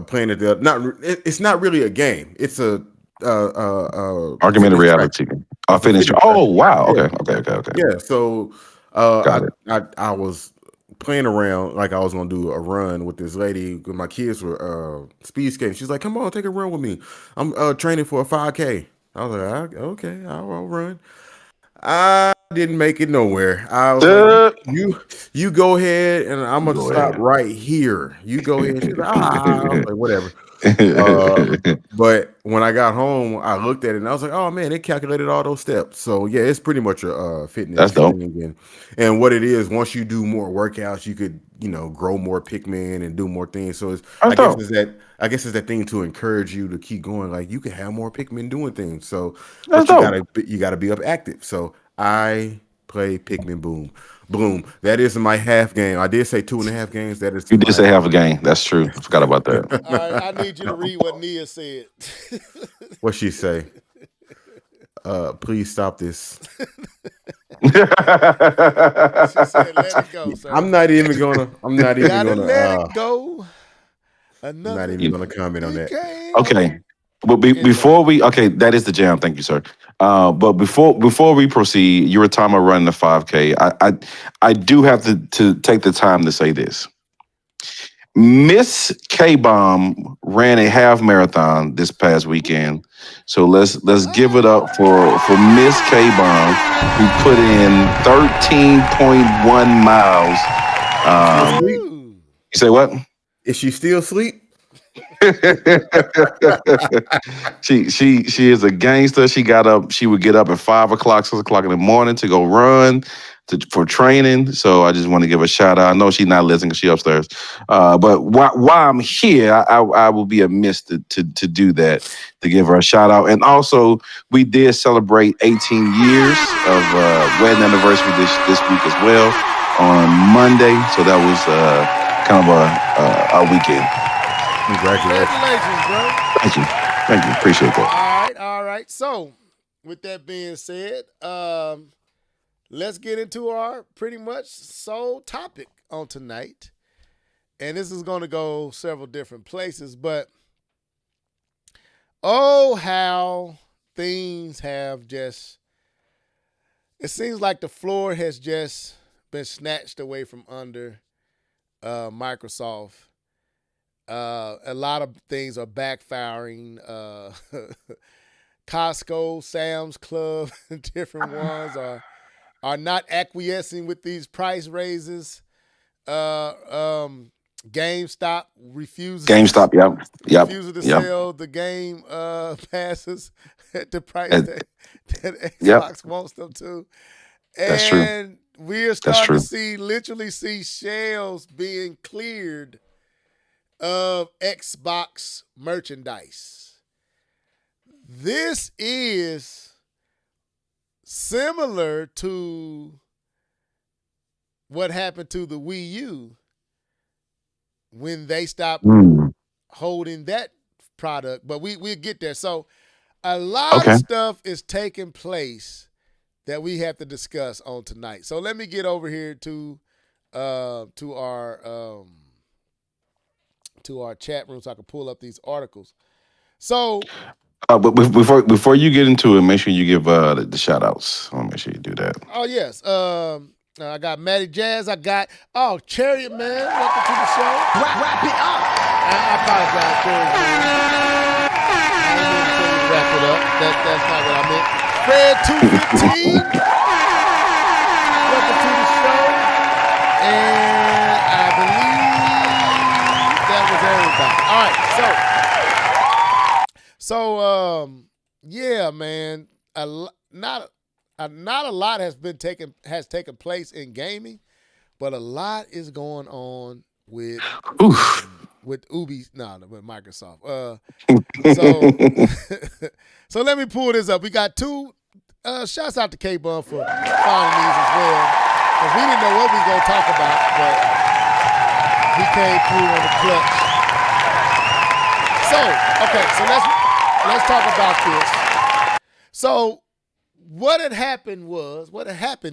playing it. It's not really a game. It's a Augmented reality. I finished. Oh wow. Yeah. Okay. Yeah. So Got it. I was playing around like I was gonna do a run with this lady when my kids were speed skating. She's like, "Come on, take a run with me. I'm training for a 5K." I was like, "Okay, I'll run." I didn't make it nowhere. I was like, you go ahead, and I'm gonna stop right here. You go ahead. She's like, I was like, whatever. But when I got home, I looked at it and I was like, oh man, it calculated all those steps. So yeah, it's pretty much a fitness That's dope. thing. And what it is, once you do more workouts, you could, grow more Pikmin and do more things. So I guess it's that thing to encourage you to keep going. Like you can have more Pikmin doing things. So but you gotta be up active. So I play Pikmin Bloom. That is my half game. I did say 2.5 games. That is You did say half a game. That's true. I forgot about that. All right, I need you to read what Nia said. What she say? Please stop this. She said, "Let it go, sir." I'm not even gonna. Gotta let it go. I'm not even gonna comment on that. Okay. But before that is the jam. Thank you, sir. But before we proceed, you were talking about running the 5K. I do have to take the time to say this. Miss K-Bomb ran a half marathon this past weekend. So let's give it up for Miss K-Bomb, who put in 13.1 miles. You say what? Is she still asleep? She is a gangster. She would get up at 5 o'clock, 6 o'clock in the morning to go run for training. So I just want to give a shout out. I know she's not listening because she's upstairs. But while I'm here, I will be amiss to do that, to give her a shout out. And also, we did celebrate 18 years of wedding anniversary this week as well on Monday. So that was kind of our weekend. Congratulations, bro. Thank you. Appreciate that. All right. So, with that being said, let's get into our pretty much sole topic on tonight. And this is going to go several different places, but oh, how things have just, it seems like the floor has just been snatched away from under Microsoft. A lot of things are backfiring. Costco, Sam's Club, different ones are not acquiescing with these price raises. GameStop refuses GameStop. Yep. refuses to Yep. sell the game passes at the price Uh, that Yep. Xbox wants them to. That's true. And we're That's starting true. to literally see shelves being cleared of Xbox merchandise. This is similar to what happened to the Wii U when they stopped Mm. holding that product, but we'll get there. So a lot Okay. of stuff is taking place that we have to discuss on tonight. So let me get over here to our chat room so I can pull up these articles. So But before you get into it, make sure you give the shout outs. I want to make sure you do that. oh yes, I got Matty Jazz. I got Chariot Man. Welcome to the show. Wrap it up. I apologize, Chariot Man. I didn't mean to tell you to wrap it up. That's not what I meant. Fred 215. Welcome to the show. And I believe that was everybody. All right, so yeah, man. Not a lot has taken place in gaming, but a lot is going on with Oof. with Microsoft. So let me pull this up. We got two. Shouts out to K-Bun for finding these as well. 'Cause we didn't know what we were gonna talk about, but he came through on the clutch. So let's talk about this. So what had happened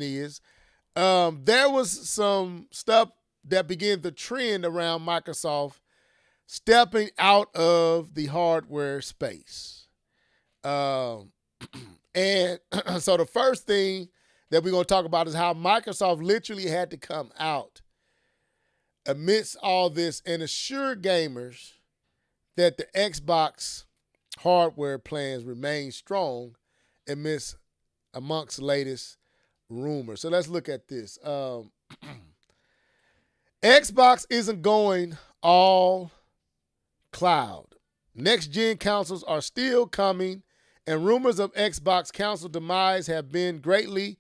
is there was some stuff that began to trend around Microsoft stepping out of the hardware space. And so the first thing that we're going to talk about is how Microsoft literally had to come out amidst all this and assure gamers that the Xbox hardware plans remain strong amongst latest rumors. So let's look at this. Xbox isn't going all cloud. Next-gen consoles are still coming, and rumors of Xbox console demise have been greatly,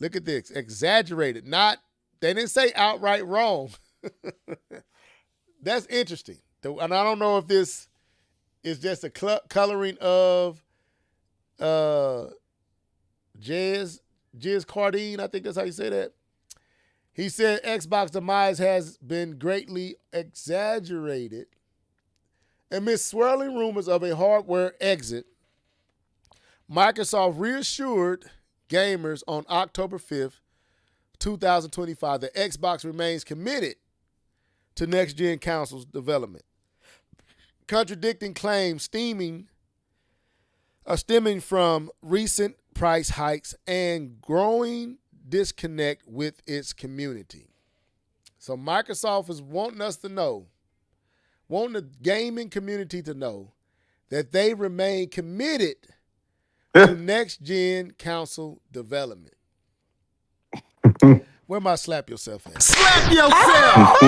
look at this, exaggerated. They didn't say outright wrong. That's interesting. And I don't know if this is just a coloring of Jez Cardine, I think that's how you say that. He said Xbox demise has been greatly exaggerated. Amidst swirling rumors of a hardware exit, Microsoft reassured gamers on October 5th, 2025 that Xbox remains committed to next-gen consoles development, contradicting claims stemming from recent price hikes and growing disconnect with its community. So Microsoft is wanting the gaming community to know that they remain committed to next-gen console development. Where my slap yourself at? Slap yourself!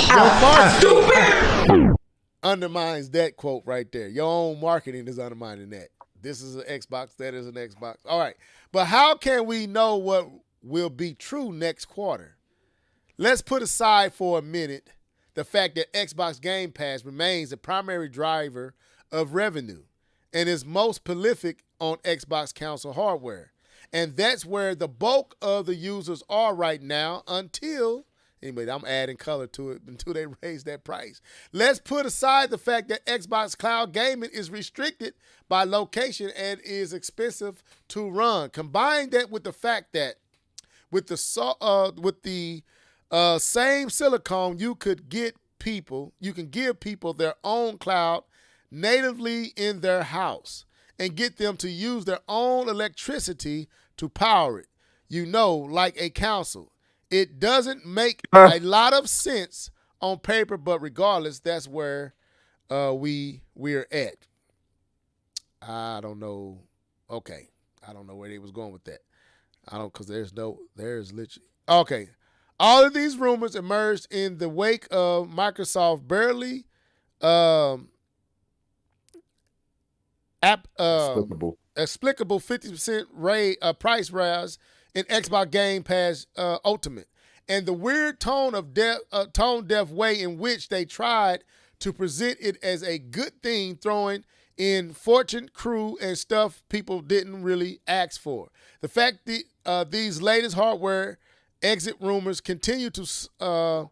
Your marketing undermines that quote right there. Your own marketing is undermining that. This is an Xbox, that is an Xbox. All right. But how can we know what will be true next quarter? Let's put aside for a minute the fact that Xbox Game Pass remains the primary driver of revenue and is most prolific on Xbox console hardware. And that's where the bulk of the users are right now until, anyway, I'm adding color to it until they raise that price. Let's put aside the fact that Xbox Cloud Gaming is restricted by location and is expensive to run. Combine that with the fact that with the same silicone, you can give people their own cloud natively in their house and get them to use their own electricity to power it. Like a console. It doesn't make a lot of sense on paper, but regardless, that's where we're at. I don't know. Okay. I don't know where they was going with that. Because there's literally, Okay. All of these rumors emerged in the wake of Microsoft barely um, Explicable. explicable 50% price rise in Xbox Game Pass Ultimate, and the weird tone deaf way in which they tried to present it as a good thing, throwing in Fortune Crew and stuff people didn't really ask for. The fact that these latest hardware exit rumors continue to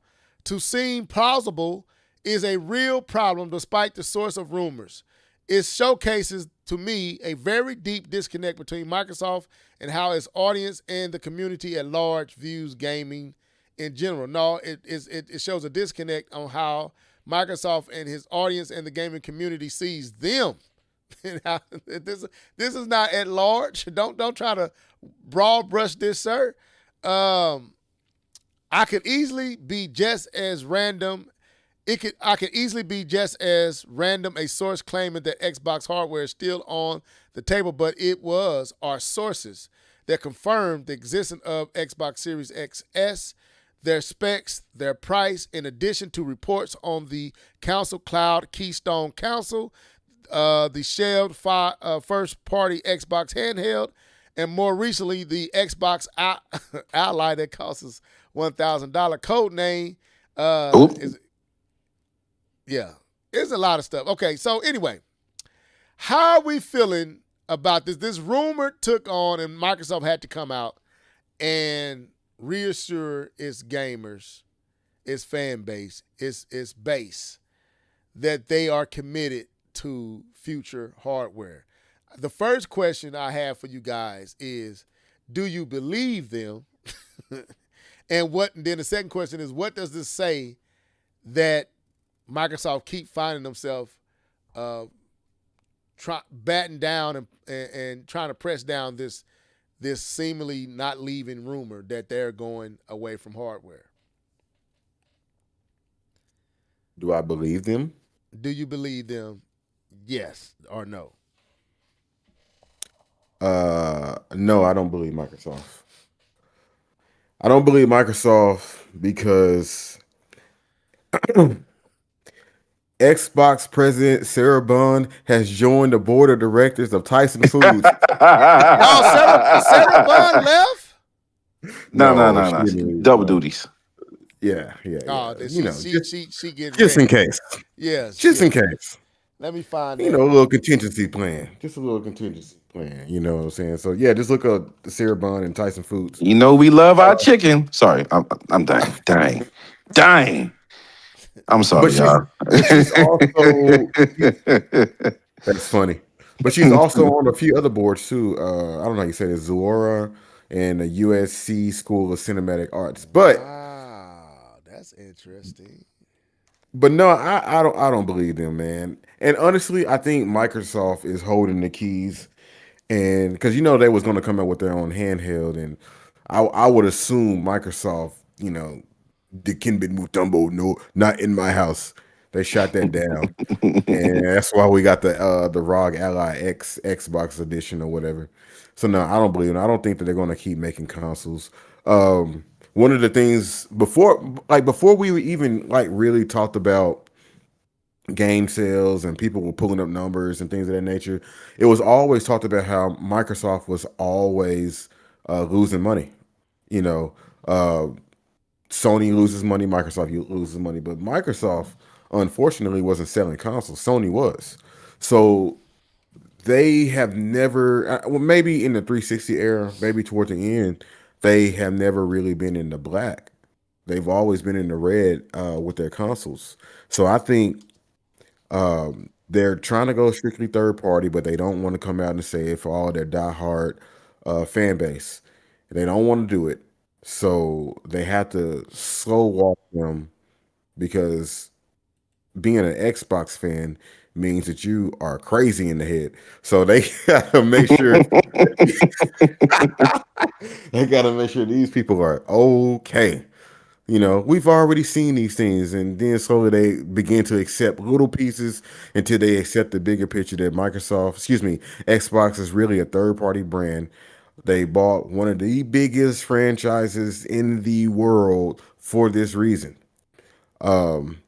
seem plausible is a real problem, despite the source of rumors. It showcases to me a very deep disconnect between Microsoft and how its audience and the community at large views gaming in general. No, it shows a disconnect on how Microsoft and his audience and the gaming community sees them. And how, this is not at large. Don't try to broad brush this, sir. I could easily be just as random. I could easily be just as random a source claiming that Xbox hardware is still on the table, but it was our sources that confirmed the existence of Xbox Series XS, their specs, their price, in addition to reports on the console cloud Keystone Council, the shelved first-party Xbox handheld, and more recently the Xbox Ally that costs us $1,000. Code name is. Yeah, it's a lot of stuff. Okay, so anyway, how are we feeling about this? This rumor took on, and Microsoft had to come out and reassure its gamers, its fan base, its base, that they are committed to future hardware. The first question I have for you guys is, do you believe them? And then the second question is, what does this say that Microsoft keep finding themselves batting down and trying to press down this seemingly not leaving rumor that they're going away from hardware? Do I believe them? Do you believe them? Yes or no? No, I don't believe Microsoft. I don't believe Microsoft because Xbox president Sarah Bond has joined the board of directors of Tyson Foods. Oh, Sarah Bond left? No. she didn't leave. Double duties. Yeah. Oh, You know, she getting just in ready. case. Yes. Just in case. Let me find You that. know, a little contingency plan. Just a little contingency plan. You know what I'm saying? So yeah, just look up Sarah Bond and Tyson Foods. You know we love our chicken. Sorry, I'm dying. I'm sorry, But y'all. she's also that's funny. But she's also on a few other boards too. I don't know how you say it, Zuora and the USC School of Cinematic Arts. But Wow, that's interesting. no, I don't believe them, man. And honestly, I think Microsoft is holding the keys, and because they was going to come out with their own handheld, and I would assume Microsoft, the Kinbit Mutombo, no, not in my house. They shot that down, and that's why we got the ROG Ally X Xbox edition or whatever. So no, I don't believe it. I don't think that they're going to keep making consoles. One of the things before we even really talked about game sales and people were pulling up numbers and things of that nature, it was always talked about how Microsoft was always losing money. Sony loses money, Microsoft loses money, but Microsoft unfortunately wasn't selling consoles. Sony was. So they have never, maybe in the 360 era, maybe towards the end, they have never really been in the black. They've always been in the red with their consoles. So I think they're trying to go strictly third party, but they don't want to come out and say it for all their diehard fan base. They don't want to do it. So they have to slow walk them, because being an Xbox fan means that you are crazy in the head. So they gotta make sure these people are okay. We've already seen these things, and then slowly they begin to accept little pieces until they accept the bigger picture that Xbox is really a third party brand. They bought one of the biggest franchises in the world for this reason. Um,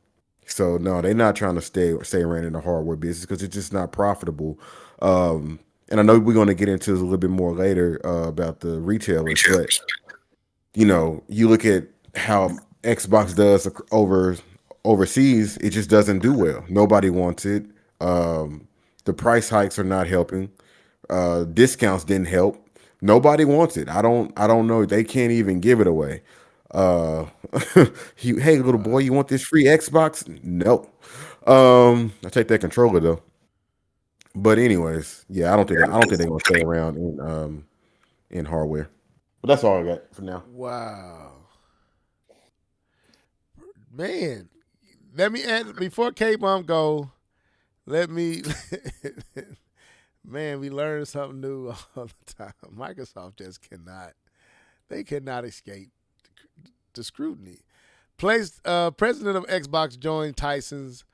so no, they're not trying to stay around in the hardware business because it's just not profitable. And I know we're going to get into this a little bit more later about the retailers, but you look at how Xbox does overseas, it just doesn't do well. Nobody wants it. The price hikes are not helping. Discounts didn't help. Nobody wants it. I don't know. They can't even give it away. Uh, hey little boy, you want this free Xbox? No. I take that controller though. But anyways, yeah, I don't think they're gonna stay around in hardware. But that's all I got for now. Wow. Man, let me add before K-Bomb go, let me man, we learn something new all the time. Microsoft just cannot escape the scrutiny. President of Xbox joined Tyson's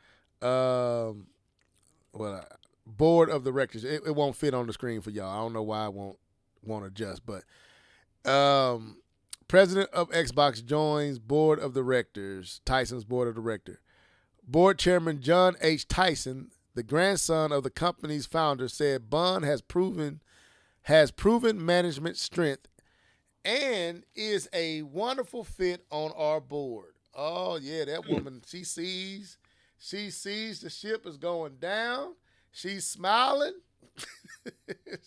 board of directors. It won't fit on the screen for y'all. I don't know why I won't adjust, but president of Xbox joins board of directors, Tyson's board of director. Board chairman John H. Tyson, the grandson of the company's founder, said Bun has proven management strength and is a wonderful fit on our board. Oh yeah, that woman, she sees the ship is going down. She's smiling.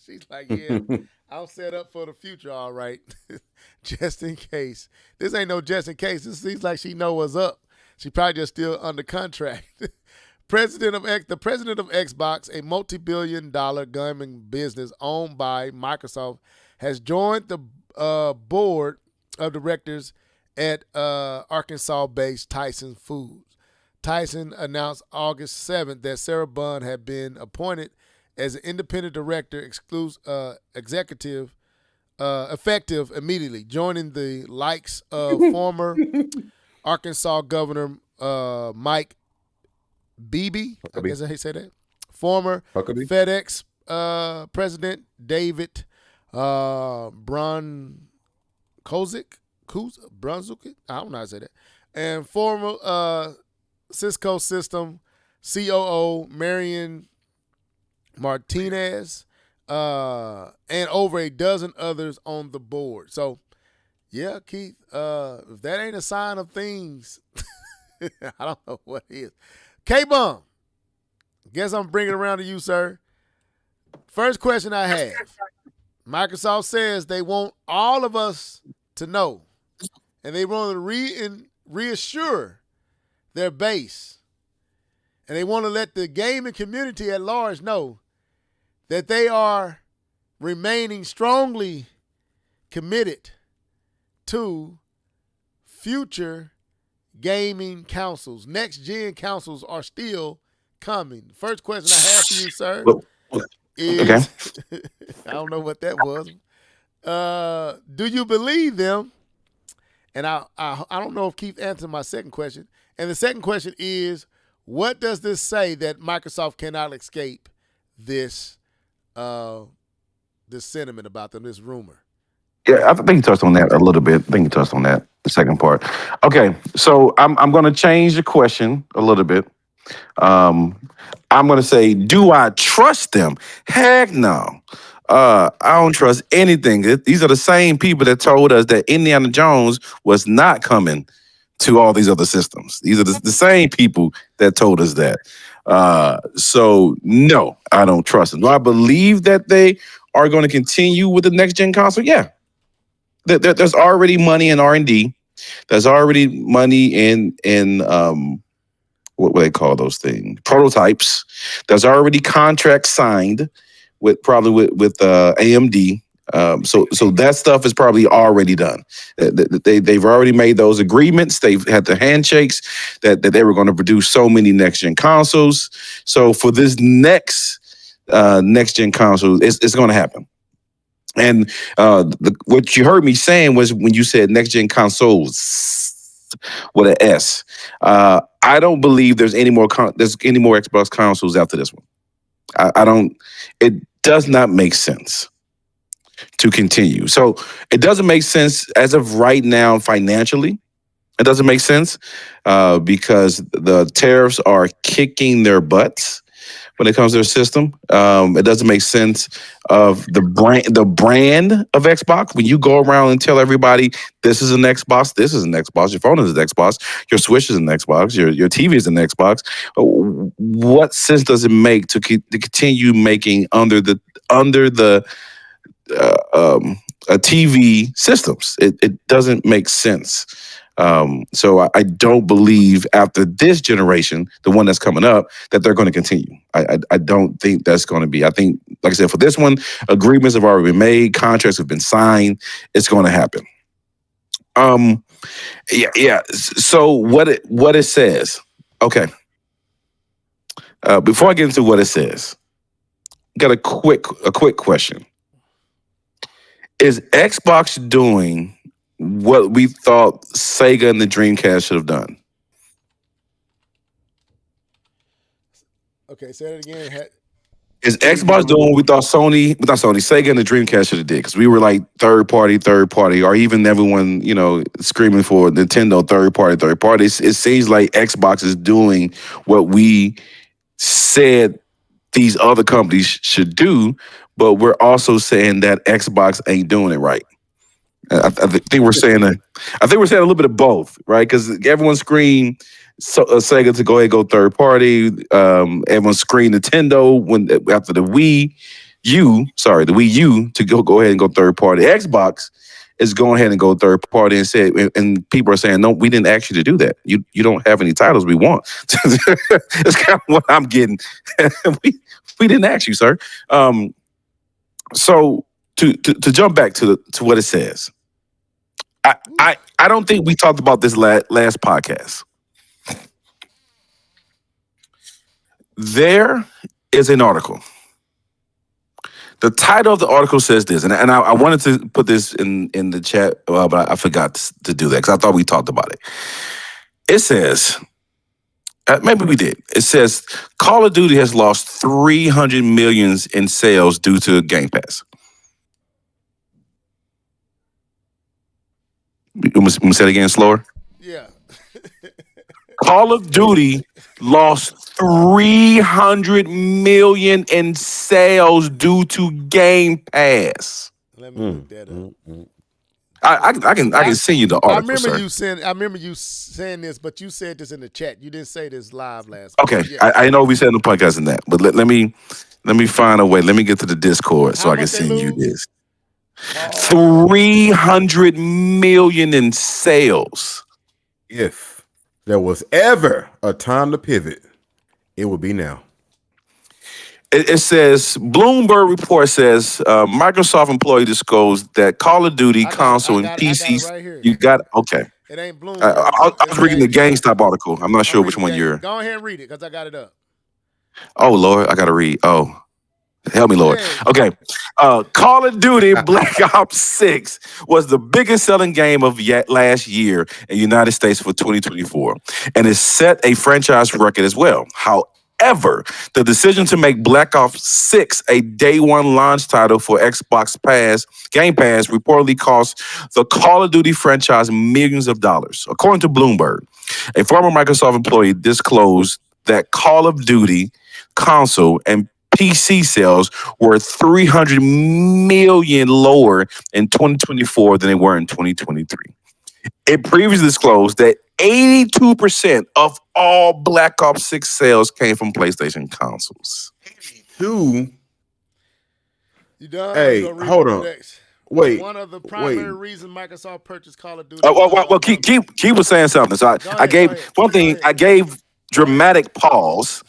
She's like, yeah, I'm set up for the future, all right. Just in case. This ain't no just in case. This seems like she know what's up. She probably just still under contract. The president of Xbox, a multi-billion-dollar gaming business owned by Microsoft, has joined the board of directors at Arkansas-based Tyson Foods. Tyson announced August 7th that Sarah Bun had been appointed as an independent director, executive, effective immediately, joining the likes of former Arkansas Governor Mike Beebe, I guess I say that, former Huckabee? FedEx President David Brunkovic, I don't know how to say that, and former Cisco System COO Marion Martinez, and over a dozen others on the board. So, yeah, Keith, if that ain't a sign of things, I don't know what is. K-Bum, guess I'm bringing it around to you, sir. First question I have. Microsoft says they want all of us to know, and they want to reassure their base, and they want to let the gaming community at large know that they are remaining strongly committed to future gaming consoles. Next-gen consoles are still coming. First question I have for you, sir, is I don't know what that was. Do you believe them? And I don't know if Keith answered my second question. And the second question is, what does this say that Microsoft cannot escape this sentiment about them, this rumor? Yeah, I think you touched on that a little bit. I think you touched on that, the second part. Okay, so I'm going to change the question a little bit. I'm going to say, do I trust them? Heck no. I don't trust anything. These are the same people that told us that Indiana Jones was not coming to all these other systems. These are the same people that told us that. So no, I don't trust them. Do I believe that they are going to continue with the next gen console? Yeah. There's already money in R&D. There's already money in what do they call those things? Prototypes. There's already contracts signed with AMD. So that stuff is probably already done. They've already made those agreements. They've had the handshakes that they were going to produce so many next gen consoles. So for this next gen console, it's going to happen. And what you heard me saying was when you said next gen consoles with an S. I don't believe there's any more Xbox consoles after this one. I don't. It does not make sense. to continue. So it doesn't make sense as of right now financially. It doesn't make sense because the tariffs are kicking their butts when it comes to their system. It doesn't make sense of the brand of Xbox. When you go around and tell everybody this is an Xbox, this is an Xbox, your phone is an Xbox, your Switch is an Xbox, your TV is an Xbox. What sense does it make to continue making under the TV systems? It doesn't make sense. So I don't believe after this generation, the one that's coming up, that they're going to continue. I don't think that's going to be. I think, like I said, for this one, agreements have already been made, contracts have been signed. It's going to happen. Yeah. So what it says. Okay. Before I get into what it says, got a quick question. Is Xbox doing what we thought Sega and the Dreamcast should have done? Okay, say it again. Is Xbox doing what we thought Sega and the Dreamcast should have did? Because we were like third party, or even everyone, screaming for Nintendo third party. It seems like Xbox is doing what we said these other companies should do, but we're also saying that Xbox ain't doing it right. I think we're saying a little bit of both, right? Because everyone screamed Sega to go ahead and go third party. Everyone screamed Nintendo after the Wii U to go ahead and go third party. Xbox is going ahead and go third party and people are saying, no, we didn't ask you to do that. You don't have any titles we want. That's kind of what I'm getting. we didn't ask you, sir. So to jump back to what it says. I don't think we talked about this last podcast. There is an article. The title of the article says this, and I wanted to put this in the chat, but I forgot to do that because I thought we talked about it. It says, maybe we did. It says, Call of Duty has lost 300 million in sales due to Game Pass. Let me say it again slower. Yeah. Call of Duty lost 300 million in sales due to Game Pass. Let me look that up. I can send you the article. I remember you saying this, but you said this in the chat. You didn't say this live last week. Okay, Yeah. I know we said in the podcast in that, but let me find a way. Let me get to the Discord so I can send you this. 300 million in sales. If there was ever a time to pivot, it would be now. It says, Bloomberg report says Microsoft employee disclosed that Call of Duty console and PCs. Right here. You got okay. It ain't Bloomberg. I was reading the GameStop article. I'm not sure which one you're. Go ahead and read it because I got it up. Oh Lord, I gotta read. Oh, help me, Lord. Okay, Call of Duty Black Ops 6 was the biggest selling game of last year in the United States for 2024, and it set a franchise record as well. However, the decision to make Black Ops 6 a day one launch title for Xbox Game Pass reportedly cost the Call of Duty franchise millions of dollars. According to Bloomberg, a former Microsoft employee disclosed that Call of Duty console and PC sales were 300 million lower in 2024 than they were in 2023. It previously disclosed that 82% of all Black Ops 6 sales came from PlayStation consoles. You done? Hey, hold on. Wait. One of the primary reasons Microsoft purchased Call of Duty. Well, Keith was saying something. So I gave dramatic pause.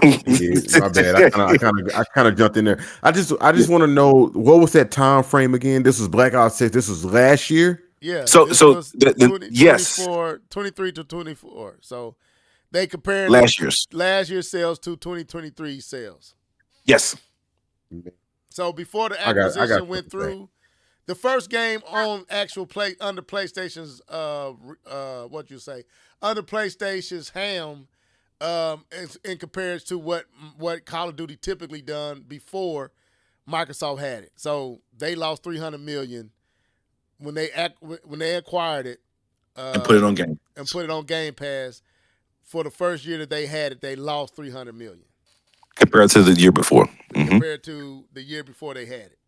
Yeah, my bad. I kind of jumped in there. I just want to know, what was that time frame again? This was Black Ops 6. This was last year. Yeah. Yes. 23 to 24. So they compared last year's sales to 2023 sales. Yes. So before the acquisition went through, the first game on actual under PlayStation's under PlayStation's ham. In comparison to what Call of Duty typically done before Microsoft had it. So they lost $300 million when they acquired it And put it on game. and put it on Game Pass. For the first year that they had it, they lost $300 million Compared to the year before. Mhm. compared to the year before they had it.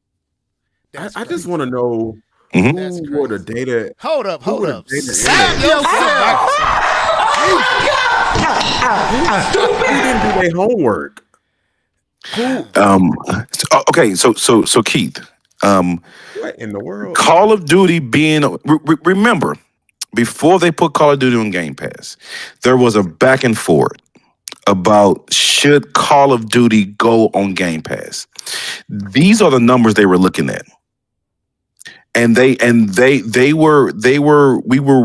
That's I just crazy. want to know Mhm. That's who were the crazy. data. Hold up. were the data Sam yourself. Who didn't do their homework? Okay, so Keith, What in the world? Call of Duty being remember before they put Call of Duty on Game Pass, there was a back and forth about should Call of Duty go on Game Pass. These are the numbers they were looking at. And we were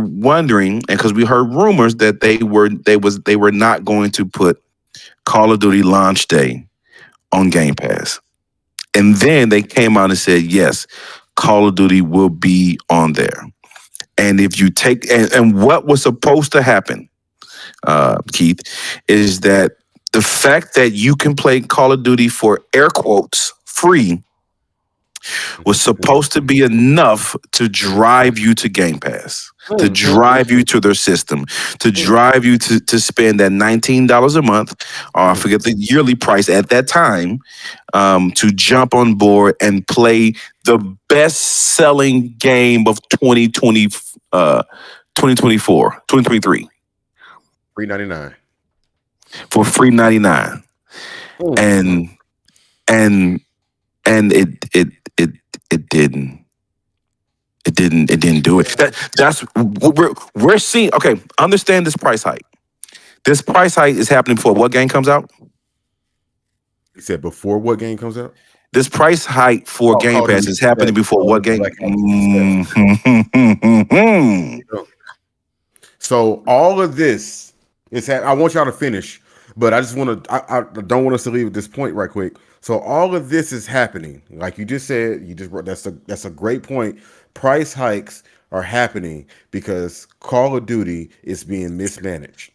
wondering, and because we heard rumors that they were not going to put Call of Duty launch day on Game Pass. And then they came out and said, yes, Call of Duty will be on there. And if you take and what was supposed to happen, Keith, is that the fact that you can play Call of Duty for air quotes free was supposed to be enough to drive you to Game Pass, to drive you to their system, to drive you to spend that $19 a month, or I forget the yearly price at that time, to jump on board and play the best-selling game of 2023 $3.99. for free 99, and it didn't do it. That's what we're seeing. Okay, understand this price hike. This price hike is happening before what game comes out? You said before what game comes out? This price hike for Game Call of Pass Duty is happening before what game? Black So all of this is. I want y'all to finish, but I just want to. I don't want us to leave at this point right quick. So all of this is happening, like you just said. That's a great point. Price hikes are happening because Call of Duty is being mismanaged.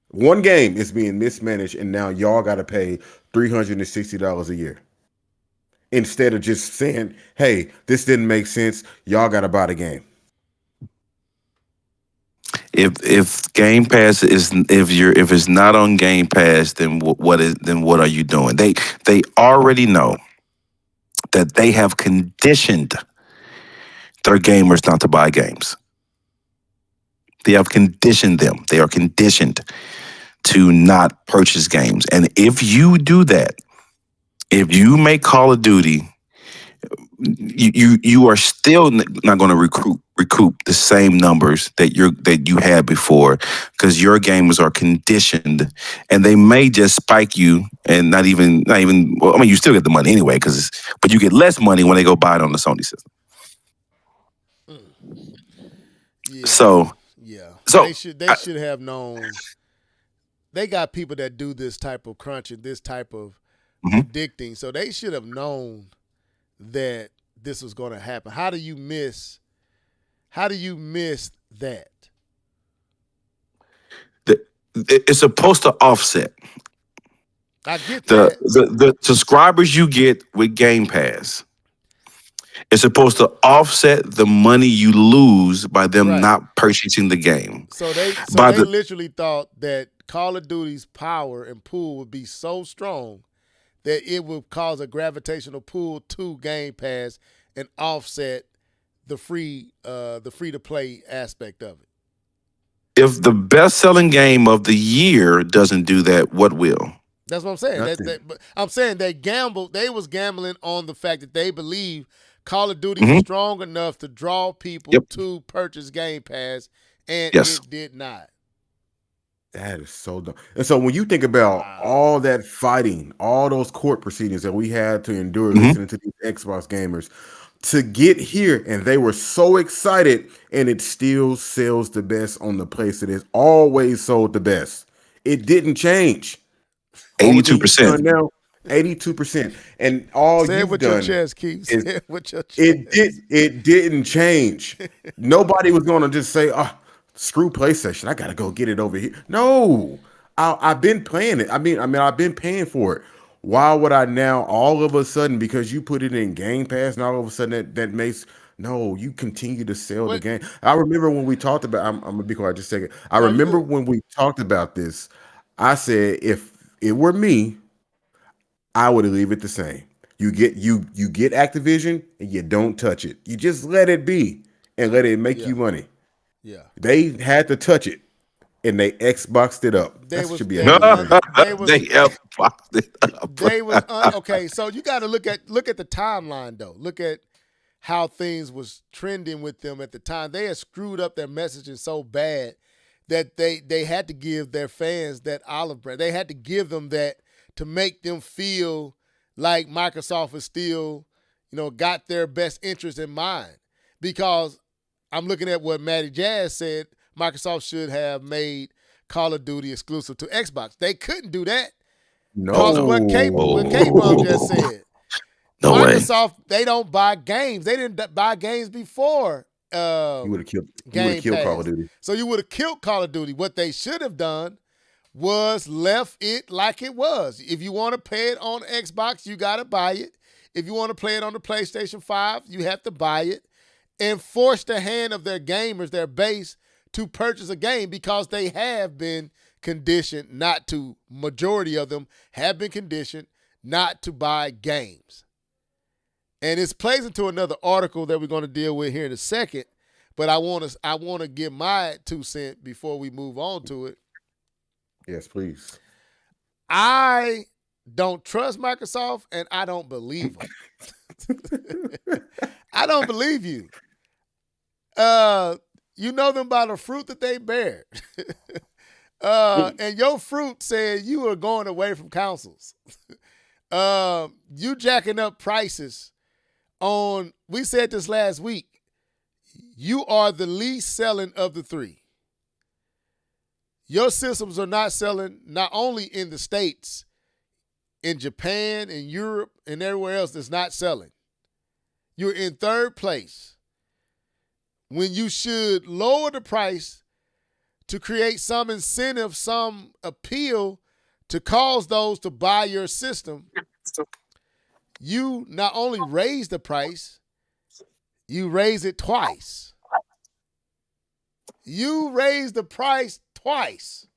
One game is being mismanaged, and now y'all got to pay $360 a year instead of just saying, "Hey, this didn't make sense. Y'all got to buy the game." If Game Pass is if it's not on Game Pass, then what are you doing? They already know that they have conditioned their gamers not to buy games. They have conditioned them. They are conditioned to not purchase games. And if you do that, if you make Call of Duty, you are still not going to recoup the same numbers that you had before, because your gamers are conditioned, and they may just spike you and not even. Well, I mean, you still get the money anyway, but you get less money when they go buy it on the Sony system. Yeah. So they should have known. They got people that do this type of crunching, this type of predicting, so they should have known that this was going to happen. How do you miss that? It's supposed to offset. I get that. The subscribers you get with Game Pass. It's supposed to offset the money you lose by them not purchasing the game. So they literally thought that Call of Duty's power and pull would be so strong that it would cause a gravitational pull to Game Pass and offset the free to play aspect of it. If the best-selling game of the year doesn't do that, what will? That's what I'm saying. But I'm saying they gambled. They was gambling on the fact that they believe Call of Duty was strong enough to draw people to purchase Game Pass, and it did not. That is so dumb. And so when you think about all that fighting, all those court proceedings that we had to endure listening to these Xbox gamers to get here, and they were so excited, and it still sells the best on the place. It has always sold the best. It didn't change. 82%. Now, 82%. And all Say you've it with done your chest, Keith. Say it with your chest. It didn't change. Nobody was going to just say, screw PlayStation. I got to go get it over here. No, I've been playing it. I mean, I've been paying for it. Why would I now all of a sudden, because you put it in Game Pass, and all of a sudden that makes no, you continue to sell the What? game. I remember when we talked about, I'm gonna be quiet just a second. I No, you remember good. when we talked about this, I said if it were me, I would leave it the same. You get Activision and you don't touch it. You just let it be and let it make Yeah. you money. Yeah. They had to touch it and they Xboxed it up. They That was should be they a was they was They have fucked it up. they was okay. So you got to look at the timeline though. Look at how things was trending with them at the time. They had screwed up their messaging so bad that they had to give their fans that olive branch. They had to give them that to make them feel like Microsoft is still, got their best interest in mind. Because I'm looking at what Matty Jazz said, Microsoft should have made Call of Duty exclusive to Xbox. They couldn't do that because of what K-Bum just said. No way. Microsoft, they don't buy games. They didn't buy games before You would have killed Game Call of Pass. Duty. So you would have killed Call of Duty. What they should have done was left it like it was. If you want to play it on Xbox, you got to buy it. If you want to play it on the PlayStation 5, you have to buy it. And force the hand of their gamers, their base, to purchase a game because they have been conditioned not to, majority of them have been conditioned not to buy games. And this plays into another article that we're going to deal with here in a second, but I want to give my 2 cents before we move on to it. Yes, please. I don't trust Microsoft, and I don't believe them. I don't believe you. You know them by the fruit that they bear. And your fruit said you are going away from councils. You jacking up prices on, we said this last week, you are the least selling of the 3. Your systems are not selling not only in the States, in Japan, in Europe, and everywhere else that's not selling. You're in 3rd place when you should lower the price to create some incentive, some appeal to cause those to buy your system. You not only raise the price, you raise it twice. You raise the price twice.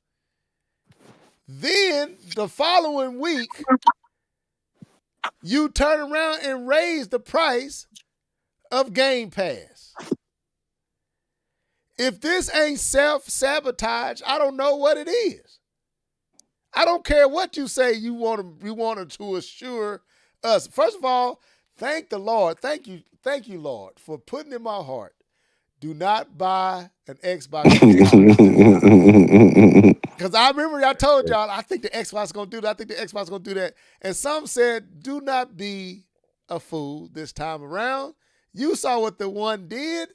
Then the following week, you turn around and raise the price of Game Pass. If this ain't self-sabotage, I don't know what it is. I don't care what you say you wanted to assure us. First of all, thank the Lord. Thank you, Lord, for putting in my heart. Do not buy an Xbox. Because I remember I told y'all, I think the Xbox is going to do that. I think the Xbox is going to do that. And some said, do not be a fool this time around. You saw what the One did.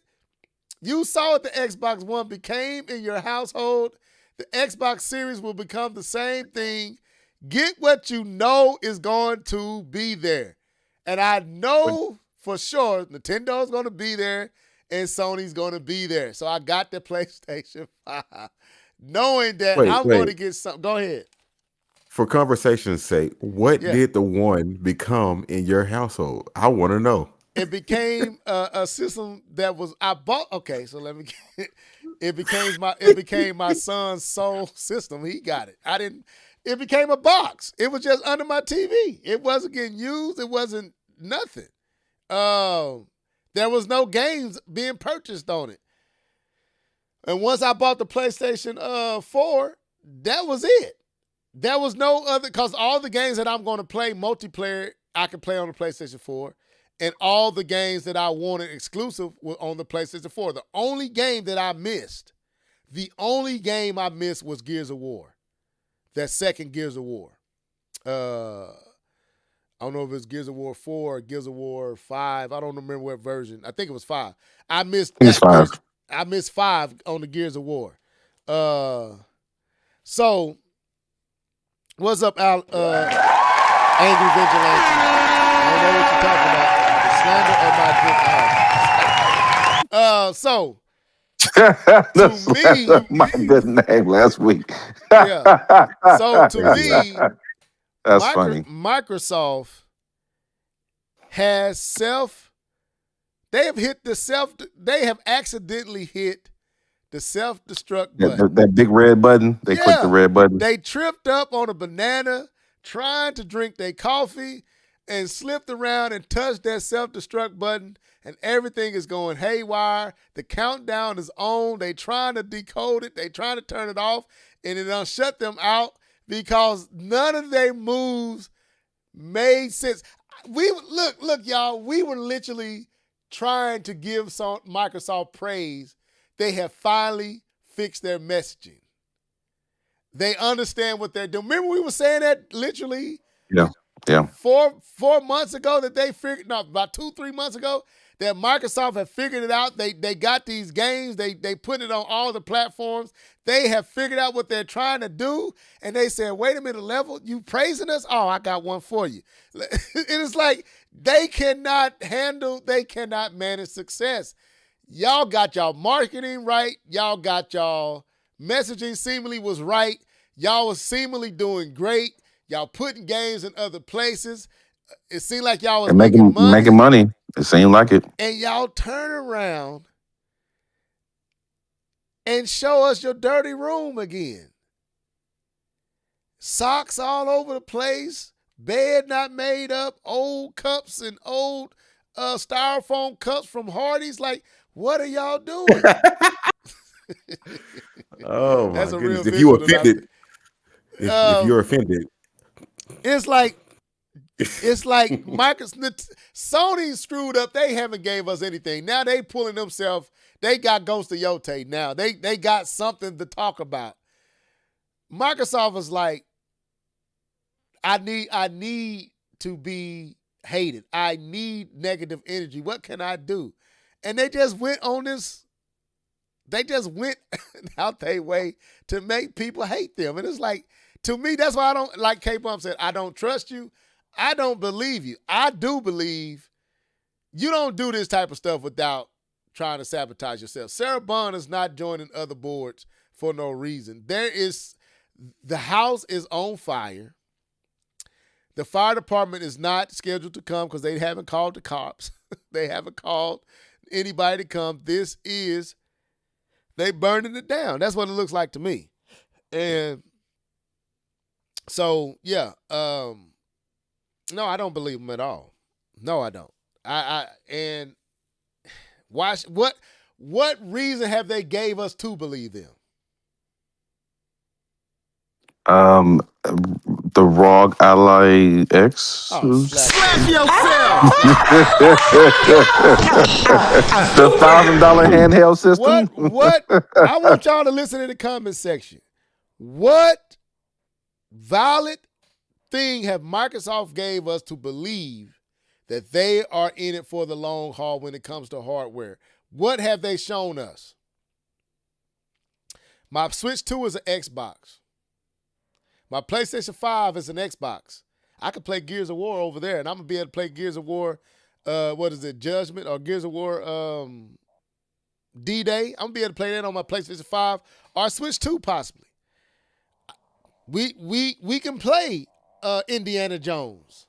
You saw what the Xbox One became in your household. The Xbox Series will become the same thing. Get what you know is going to be there. And I know for sure Nintendo's going to be there and Sony's going to be there. So I got the PlayStation 5, knowing that I'm going to get something. Go ahead. For conversation's sake, what did the One become in your household? I want to know. It became a system that was I bought. Okay, so let me. It became my son's sole system. He got it. I didn't. It became a box. It was just under my TV. It wasn't getting used. It wasn't nothing. There was no games being purchased on it. And once I bought the PlayStation 4, that was it. There was no other, because all the games that I'm going to play multiplayer, I can play on the PlayStation 4. And all the games that I wanted exclusive were on the PlayStation 4. The only game I missed was Gears of War. That second Gears of War. I don't know if it's Gears of War 4 or Gears of War 5. I don't remember what version. I think it was 5. I missed 5. I missed 5 on the Gears of War. So, what's up, Angry Vigilante? I don't know what you're talking about. Slander of my good so to me, my good name last week. yeah. So to me, That's funny. Microsoft has they have accidentally hit the self-destruct button. That big red button. They click the red button. They tripped up on a banana trying to drink their coffee and slipped around and touched that self-destruct button, and everything is going haywire. The countdown is on. They trying to decode it. They trying to turn it off, and it done shut them out because none of their moves made sense. Look, y'all. We were literally trying to give Microsoft praise. They have finally fixed their messaging. They understand what they're doing. Remember we were saying that literally? Yeah. 4 months ago that they figured, no, about 2-3 months ago, that Microsoft had figured it out. They got these games. They put it on all the platforms. They have figured out what they're trying to do. And they said, wait a minute, Level, you praising us? Oh, I got one for you. It is like they cannot manage success. Y'all got y'all marketing right. Y'all got y'all messaging seemingly was right. Y'all was seemingly doing great. Y'all putting games in other places. It seemed like y'all was making money. It seemed like it. And y'all turn around and show us your dirty room again. Socks all over the place. Bed not made up. Old cups and old styrofoam cups from Hardee's. Like, what are y'all doing? Oh, my That's a goodness. real If you visual that offended, if you're offended, It's like Sony screwed up. They haven't gave us anything. Now they pulling themselves. They got Ghost of Yote now. They got something to talk about. Microsoft is like, I need to be hated. I need negative energy. What can I do? And they just went on this. They just went out their way to make people hate them. And it's like, to me, that's why I don't, like K-Pump said, I don't trust you. I don't believe you. I do believe you don't do this type of stuff without trying to sabotage yourself. Sarah Bond is not joining other boards for no reason. The house is on fire. The fire department is not scheduled to come because they haven't called the cops. They haven't called anybody to come. They burning it down. That's what it looks like to me. And so, yeah, no, I don't believe them at all. No, I don't. And why? What reason have they gave us to believe them? The ROG Ally X. Oh, Slap yourself! The $1,000 handheld system. What? I want y'all to listen in the comment section. What valid thing have Microsoft gave us to believe that they are in it for the long haul when it comes to hardware? What have they shown us? My Switch 2 is an Xbox. My PlayStation 5 is an Xbox. I could play Gears of War over there, and I'm going to be able to play Gears of War, Judgment, or Gears of War D-Day. I'm going to be able to play that on my PlayStation 5 or Switch 2 possibly. We can play Indiana Jones.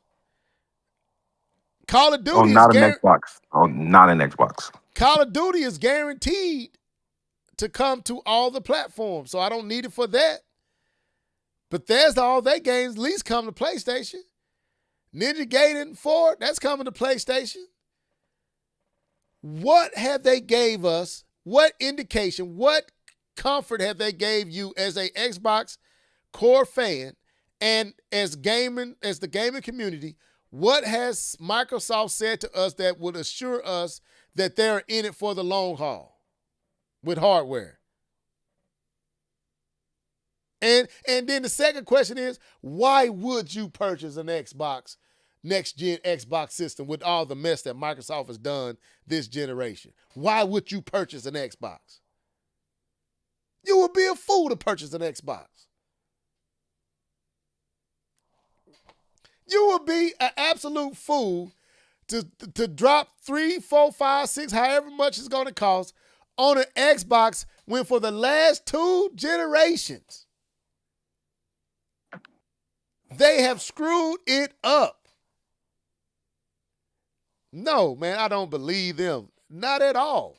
Call of Duty not an Xbox. Oh, not an Xbox. Call of Duty is guaranteed to come to all the platforms, so I don't need it for that. Bethesda, all their games at least come to PlayStation. Ninja Gaiden 4, that's coming to PlayStation. What have they gave us? What indication, what comfort have they gave you as a Xbox core fan and as the gaming community? What has Microsoft said to us that would assure us that they're in it for the long haul with hardware? And then the second question is, why would you purchase an Xbox, next-gen Xbox system with all the mess that Microsoft has done this generation? Why would you purchase an Xbox? You would be a fool to purchase an Xbox. You would be an absolute fool to drop $3, $4, $5, $6, however much it's going to cost on an Xbox when for the last 2 generations, They have screwed it up. No, man, I don't believe them. Not at all.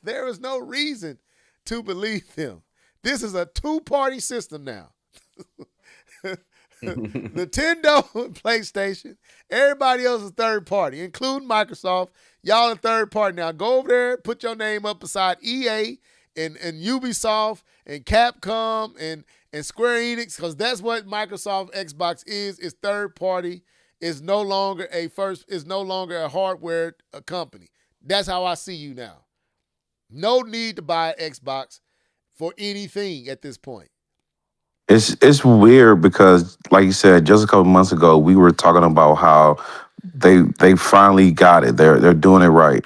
There is no reason to believe them. This is a two-party system now. Nintendo and PlayStation. Everybody else is third party, including Microsoft. Y'all are third party. Now go over there, put your name up beside EA and Ubisoft and Capcom and Square Enix, because that's what Microsoft Xbox is third party. Is no longer a hardware company. That's how I see you now. No need to buy an Xbox for anything at this point. It's weird because, like you said, just a couple months ago, we were talking about how they finally got it. They're doing it right.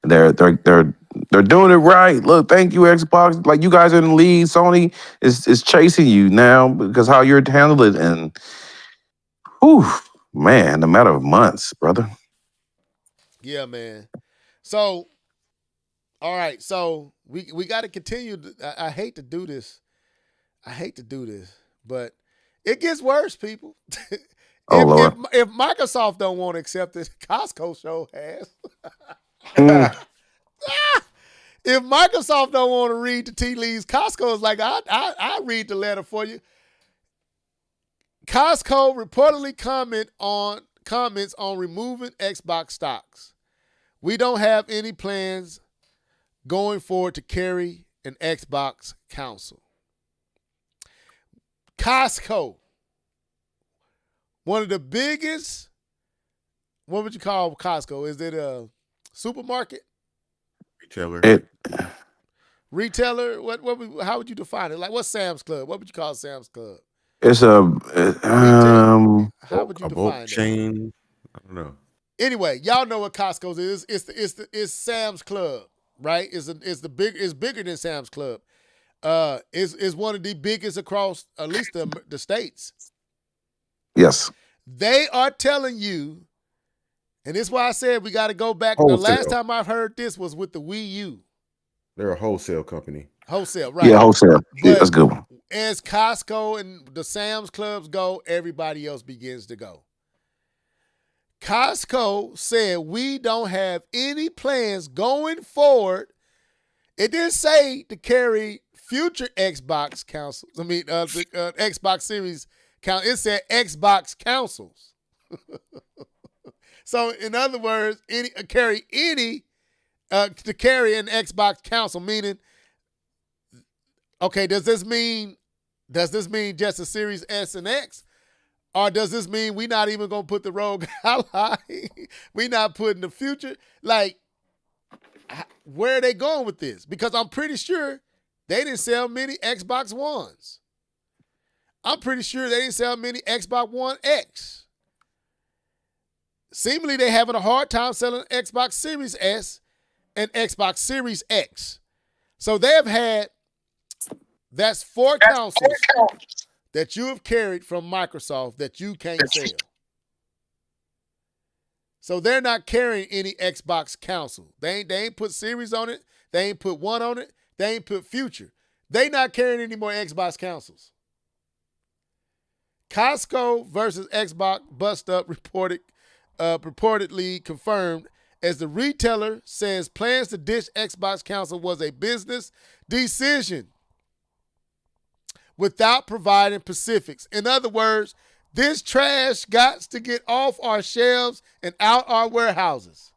They're doing it right. Look, thank you, Xbox. Like, you guys are in the lead. Sony is chasing you now because how you're handling it. And whew, man, a matter of months, brother. Yeah, man. So, all right. So we got to continue. I hate to do this. But it gets worse, people. Oh, Lord. If Microsoft don't want to accept this, Costco show has. If Microsoft don't want to read the tea leaves, Costco is like, I read the letter for you. Costco reportedly comments on removing Xbox stocks. We don't have any plans going forward to carry an Xbox console. Costco, one of the biggest, what would you call Costco? Is it a supermarket? Retailer? How would you define it? Like, what's Sam's Club? What would you call Sam's Club? It's How would you a define bulk that? chain. I don't know. Anyway, y'all know what Costco's is. It's Sam's Club, right? It's bigger than Sam's Club. Is one of the biggest across at least the states. yes. They are telling you, and this is why I said we got to go back. The Wholesale. last time I've heard this was with the Wii U. They're a wholesale company. Wholesale, right? Yeah, wholesale. Yeah, But that's a good one. as Costco and the Sam's Clubs go, everybody else begins to go. Costco said we don't have any plans going forward. It didn't say to carry future Xbox consoles. I mean, the Xbox Series count. It said Xbox consoles. So, in other words, to carry an Xbox console, meaning, okay, does this mean just a Series S and X? Or does this mean we not even going to put the Rogue Ally? We not putting the future? Like, where are they going with this? Because I'm pretty sure they didn't sell many Xbox Ones. I'm pretty sure they didn't sell many Xbox One X. Seemingly, they're having a hard time selling Xbox Series S and Xbox Series X. So they have had, that's 4 consoles that you have carried from Microsoft that you can't sell. So they're not carrying any Xbox console. They ain't put Series on it. They ain't put One on it. They ain't put Future. They not carrying any more Xbox consoles. Costco versus Xbox bust up reportedly confirmed as the retailer says plans to ditch Xbox console was a business decision without providing specifics. In other words, this trash got to get off our shelves and out our warehouses.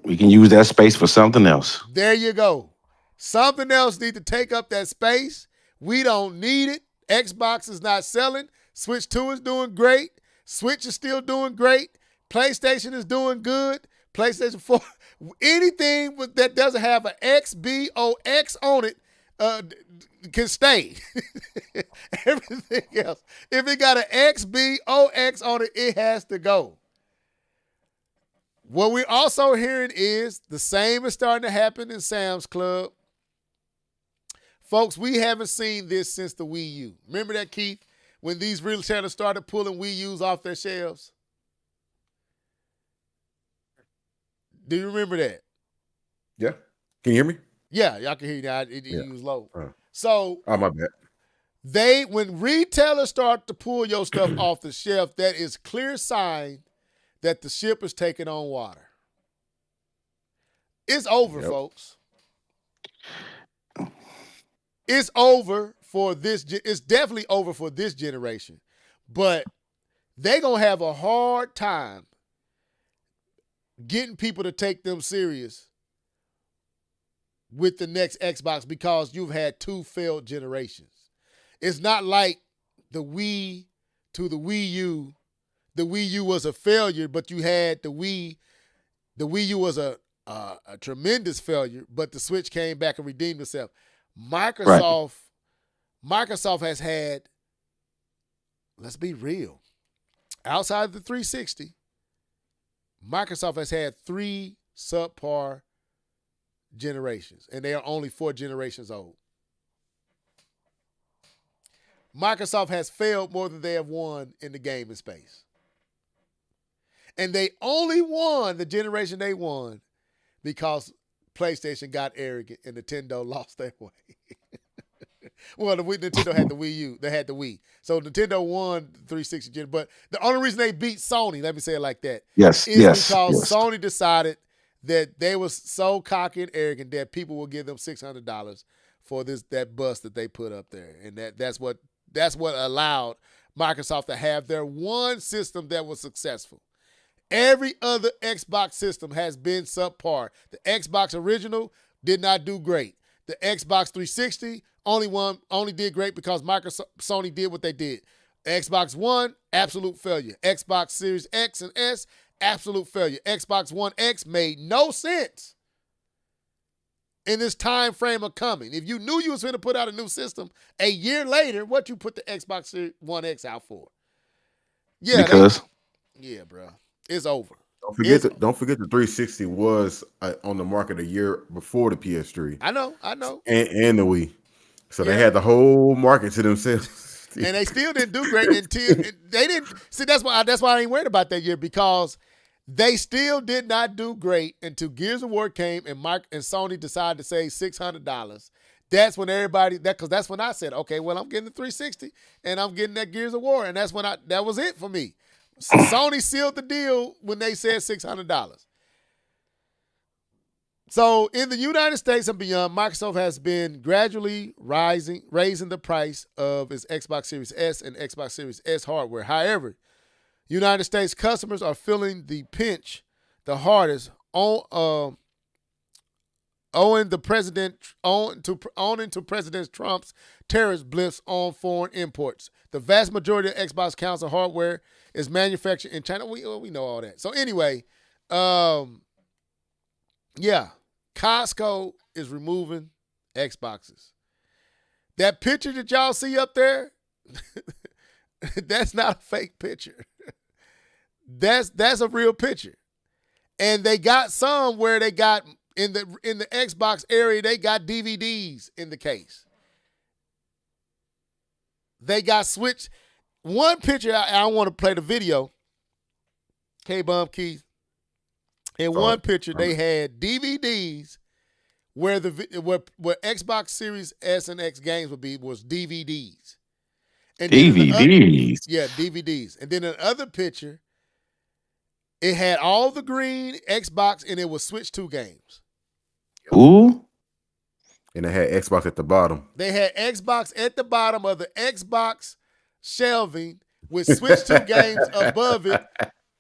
We can use that space for something else. There you go. Something else need to take up that space. We don't need it. Xbox is not selling. Switch 2 is doing great. Switch is still doing great. PlayStation is doing good. PlayStation 4, anything that doesn't have an XBOX on it can stay. Everything else. If it got an XBOX on it, it has to go. What we're also hearing is the same is starting to happen in Sam's Club. Folks, we haven't seen this since the Wii U. Remember that, Keith? When these retailers started pulling Wii U's off their shelves? Do you remember that? Yeah. Can you hear me? Yeah, y'all can hear you now. You was low. So Oh, my bad. When retailers start to pull your stuff off the shelf, that is clear sign that the ship is taking on water. It's over, folks. It's over for this. It's definitely over for this generation. But they're going to have a hard time getting people to take them serious with the next Xbox because you've had 2 failed generations. It's not like the Wii to the Wii U. The Wii U was a failure, but you had the Wii. The Wii U was a tremendous failure, but the Switch came back and redeemed itself. Microsoft has had, let's be real, outside of the 360, Microsoft has had 3 subpar generations, and they are only 4 generations old. Microsoft has failed more than they have won in the gaming space. And they only won the generation they won because PlayStation got arrogant and Nintendo lost their way. Well, Nintendo had the Wii U. They had the Wii. So Nintendo won the 360 gen. But the only reason they beat Sony, let me say it like that, is because Sony decided that they was so cocky and arrogant that people will give them $600 for that bus that they put up there. And that's what allowed Microsoft to have their one system that was successful. Every other Xbox system has been subpar. The Xbox original did not do great. The Xbox 360 only did great because Sony did what they did. Xbox One, absolute failure. Xbox Series X and S, absolute failure. Xbox One X made no sense in this time frame of coming. If you knew you was going to put out a new system a year later, what you put the Xbox Series One X out for? Yeah, yeah, bro. It's over. Don't forget the 360 was on the market a year before the PS3. I know. And the Wii. So they had the whole market to themselves. And they still didn't do great until they didn't. See, that's why I ain't worried about that year, because they still did not do great until Gears of War came and Sony decided to say $600. That's when that's when I said, okay, well, I'm getting the 360 and I'm getting that Gears of War, and that's when that was it for me. So Sony sealed the deal when they said $600. So in the United States and beyond, Microsoft has been gradually raising the price of its Xbox Series S and Xbox Series S hardware. However, United States customers are feeling the pinch the hardest owing to President Trump's terrorist blips on foreign imports. The vast majority of Xbox console hardware is manufactured in China. We know all that. So anyway, Costco is removing Xboxes. That picture that y'all see up there, that's not a fake picture. That's a real picture. And they got some where they got in the Xbox area, they got DVDs in the case. They got Switch. One picture, I want to play the video. K-Bump Keith. In one picture, they had DVDs where Xbox Series S and X games would be was DVDs. And DVDs? DVDs. And then another picture, it had all the green Xbox and it was Switch 2 games. Ooh. And they had Xbox at the bottom. They had Xbox at the bottom of the Xbox shelving with Switch 2 games above it.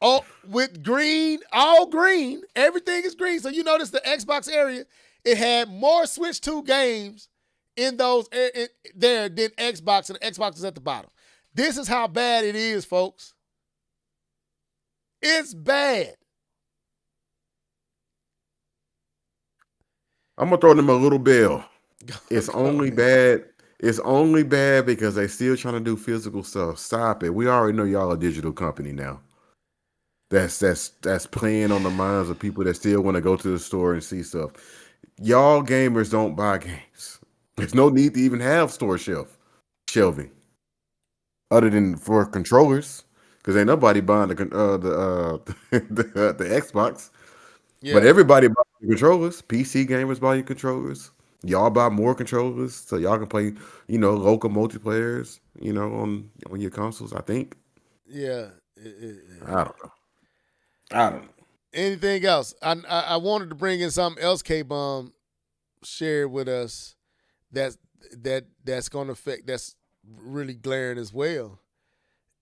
Oh, with green, all green. Everything is green. So you notice the Xbox area, it had more Switch 2 games in those there than Xbox, and the Xbox is at the bottom. This is how bad it is, folks. It's bad. I'm gonna throw them a little bell. It's only bad. It's only bad because they still trying to do physical stuff. Stop it. We already know y'all a digital company now. That's playing on the minds of people that still want to go to the store and see stuff. Y'all gamers don't buy games. There's no need to even have store shelving, other than for controllers, because ain't nobody buying the Xbox. Yeah. But everybody buys controllers. PC gamers buy your controllers. y'all buy more controllers so y'all can play, local multiplayers, on your consoles. I think. Yeah. I don't know. I don't know. Anything else? I wanted to bring in something else K-Bomb shared with us that's going to affect, that's really glaring as well.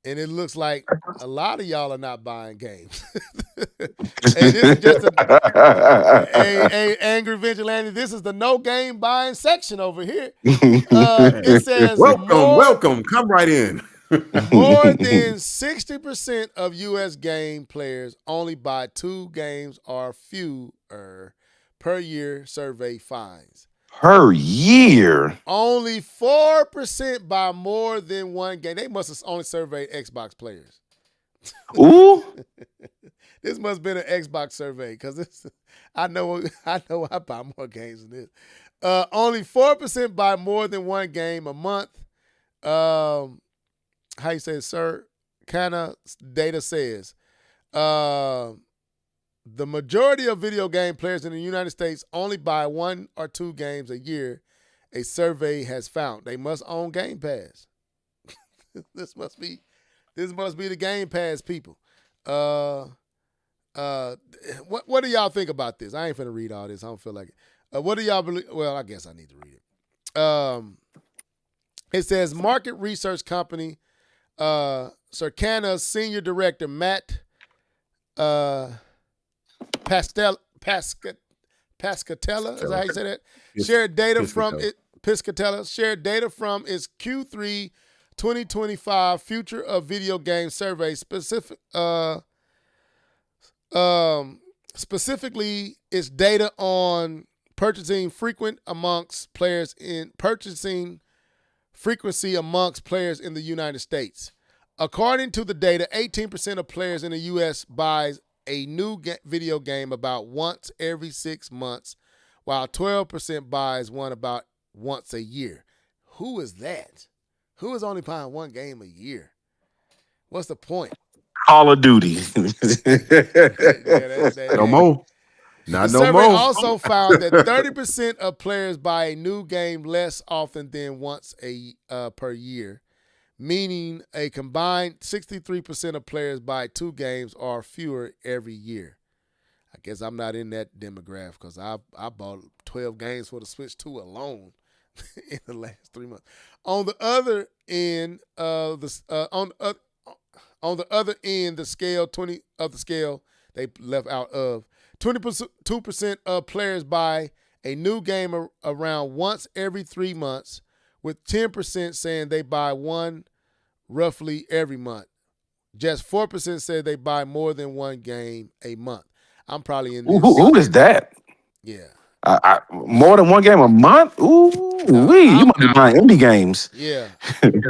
And it looks like a lot of y'all are not buying games. Hey, this is just a Angry Vigilante. This is the no game buying section over here. It says welcome. Come right in. more than 60% of U.S. game players only buy 2 games or fewer per year, survey finds. Per year. Only 4% buy more than 1 game. They must have only surveyed Xbox players. Ooh. This must have been an Xbox survey because I know I buy more games than this. Only 4% buy more than 1 game a month. How you say it, sir? Kind of data says the majority of video game players in the United States only buy 1 or 2 games a year. A survey has found they must own Game Pass. This must be the Game Pass people. What do y'all think about this? I ain't finna read all this. I don't feel like it. What do y'all believe? Well, I guess I need to read it. It says market research company Circana's senior director Matt Pascatella, is that how you say that? Shared data from it. Piscatella shared data from its Q3 2025 Future of Video Game Survey specifically its data on purchasing frequency amongst players in the United States. According to the data, 18% of players in the U.S. buys a new video game about once every 6 months, while 12% buys one about once a year. Who is that? Who is only buying 1 game a year? What's the point? Call of Duty. No more. Not the no survey more. also found that 30% of players buy a new game less often than once per year, meaning a combined 63% of players buy 2 games or fewer every year. I guess I'm not in that demographic because I bought 12 games for the Switch 2 alone in the last 3 months. On the other end of the scale they left out of 22% of players buy a new game around once every 3 months, with 10% saying they buy one roughly every month. Just 4% said they buy more than 1 game a month. I'm probably in this. Who is that? Yeah. More than 1 game a month? Ooh, you might be buying indie games. Yeah.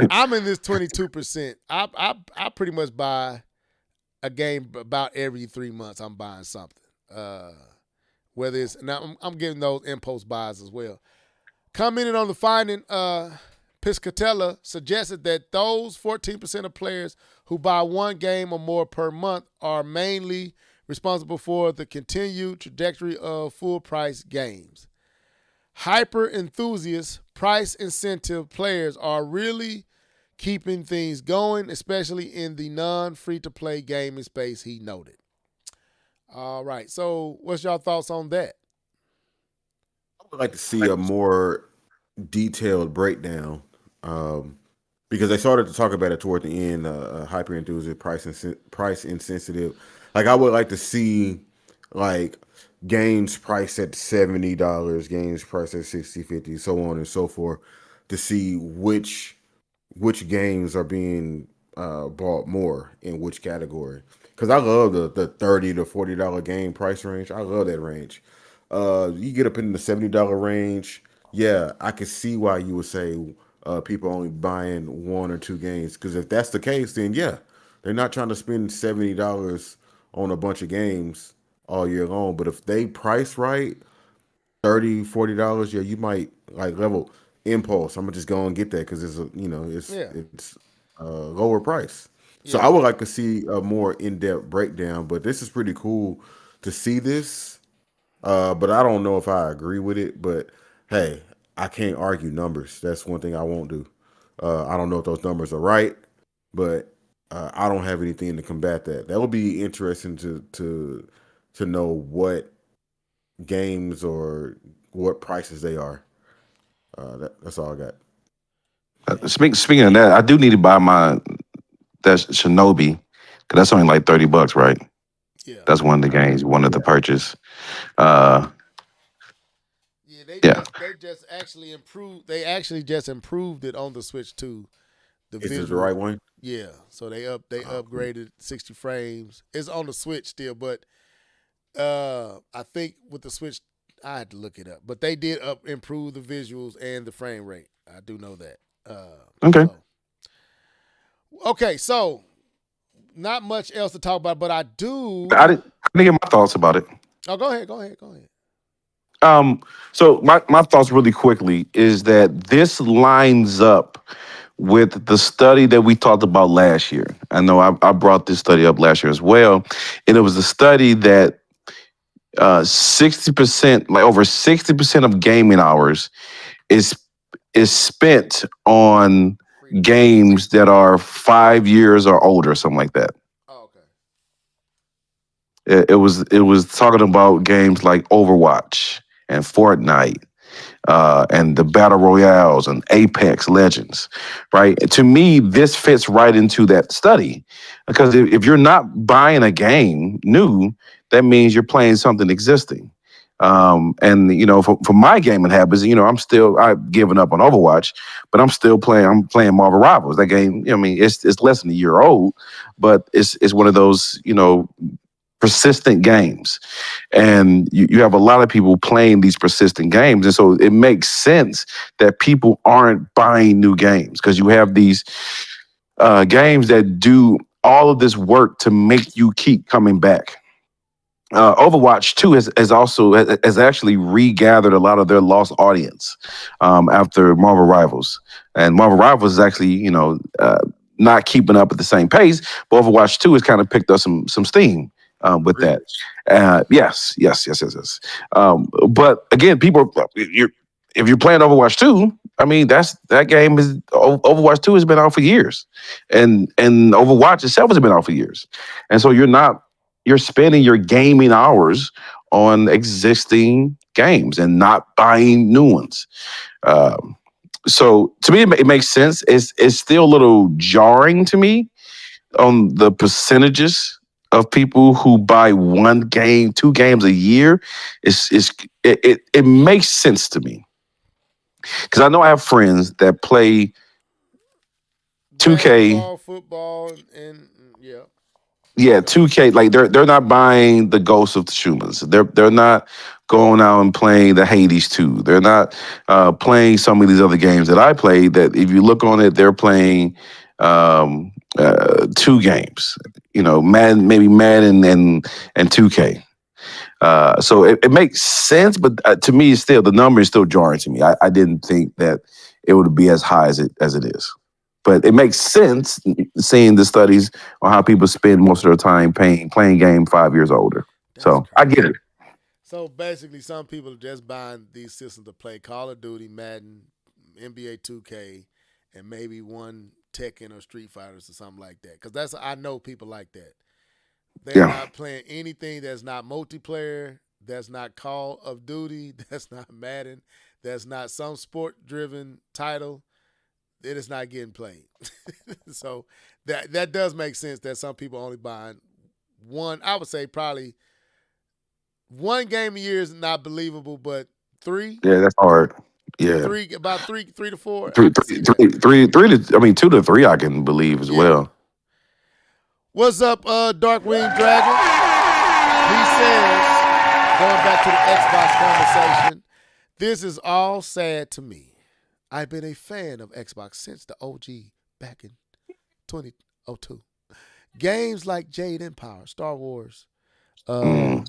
I'm in this 22%. I pretty much buy a game about every 3 months. I'm buying something. Whether it's now, I'm getting those impulse buys as well. Commenting on the finding, Piscatella suggested that those 14% of players who buy 1 game or more per month are mainly responsible for the continued trajectory of full-price games. Hyper-enthusiast, price-incentive players are really keeping things going, especially in the non-free-to-play gaming space, he noted. All right, so what's y'all thoughts on that? I would like to see a more detailed breakdown because they started to talk about it toward the end. Hyper enthusiast, price insensitive. Like I would like to see like games priced at $70, games priced at $60, $50, so on and so forth, to see which games are being bought more in which category. Because I love the $30 to $40 game price range. I love that range. You get up in the $70 range, yeah, I can see why you would say people only buying 1 or 2 games. Because if that's the case, then yeah, they're not trying to spend $70 on a bunch of games all year long. But if they price right, $30, $40, yeah, you might like level impulse. I'm gonna just go and get that because it's a lower price. So I would like to see a more in-depth breakdown. But this is pretty cool to see this. But I don't know if I agree with it. But hey, I can't argue numbers. That's one thing I won't do. I don't know if those numbers are right, but I don't have anything to combat that. That would be interesting to know what games or what prices they are. That's all I got. Speaking of that, I do need to buy that Shinobi because that's only like $30, right? Yeah. That's one of the games, one of the purchase. Yeah, they Yeah. just actually improved. They actually just improved it on the Switch 2. Is this the right one? Yeah, so they upgraded 60 frames. It's on the Switch still, but I think with the Switch, I had to look it up. But they did improve the visuals and the frame rate. I do know that. Okay. Okay, so not much else to talk about, but I do. I didn't get my thoughts about it. Oh, go ahead. So my thoughts really quickly is that this lines up with the study that we talked about last year. I know I brought this study up last year as well, and it was a study that 60%, like over 60% of gaming hours is spent on games that are 5 years or older, something like that. Oh, okay. It was talking about games like Overwatch and Fortnite, and the battle royales and Apex Legends, right? To me, this fits right into that study because if you're not buying a game new, that means you're playing something existing. And you know, for my gaming habits, you know, I've given up on Overwatch, but I'm still playing. I'm playing Marvel Rivals. That game, you know, I mean, it's less than a year old, but it's one of those, you know, persistent games. And you have a lot of people playing these persistent games. And so it makes sense that people aren't buying new games because you have these games that do all of this work to make you keep coming back. Overwatch 2 has actually regathered a lot of their lost audience after Marvel Rivals. And Marvel Rivals is actually, you know, not keeping up at the same pace, but Overwatch 2 has kind of picked up some steam with that. Yes. But again, if you're playing Overwatch 2, I mean, Overwatch 2 has been out for years. And Overwatch itself has been out for years. And so you're spending your gaming hours on existing games and not buying new ones. So to me, it makes sense. It's still a little jarring to me on the percentages of people who buy one game, 2 games a year. It makes sense to me because I know I have friends that play 2K, basketball, football, and yeah. Yeah, 2K, like they're not buying the Ghost of Tsushima. They're not going out and playing the Hades 2. They're not playing some of these other games that I play that if you look on it, they're playing 2 games. You know, Madden and 2K. So it makes sense, but to me, the number is still jarring to me. I didn't think that it would be as high as it is. But it makes sense seeing the studies on how people spend most of their time playing game 5 years older. So I get it. So basically, some people are just buying these systems to play Call of Duty, Madden, NBA 2K, and maybe one Tekken or Street Fighters or something like that. Because I know people like that. They're not playing anything that's not multiplayer, that's not Call of Duty, that's not Madden, that's not some sport-driven title. It is not getting played. So that does make sense that some people only buying one. I would say probably one game a year is not believable, but 3. Yeah, that's hard. Yeah, About three to 4. three to, I mean, 2 to 3 I can believe as well. What's up, Darkwing Dragon? He says, going back to the Xbox conversation, this is all sad to me. I've been a fan of Xbox since the OG back in 2002. Games like Jade Empire, Star Wars, Couture,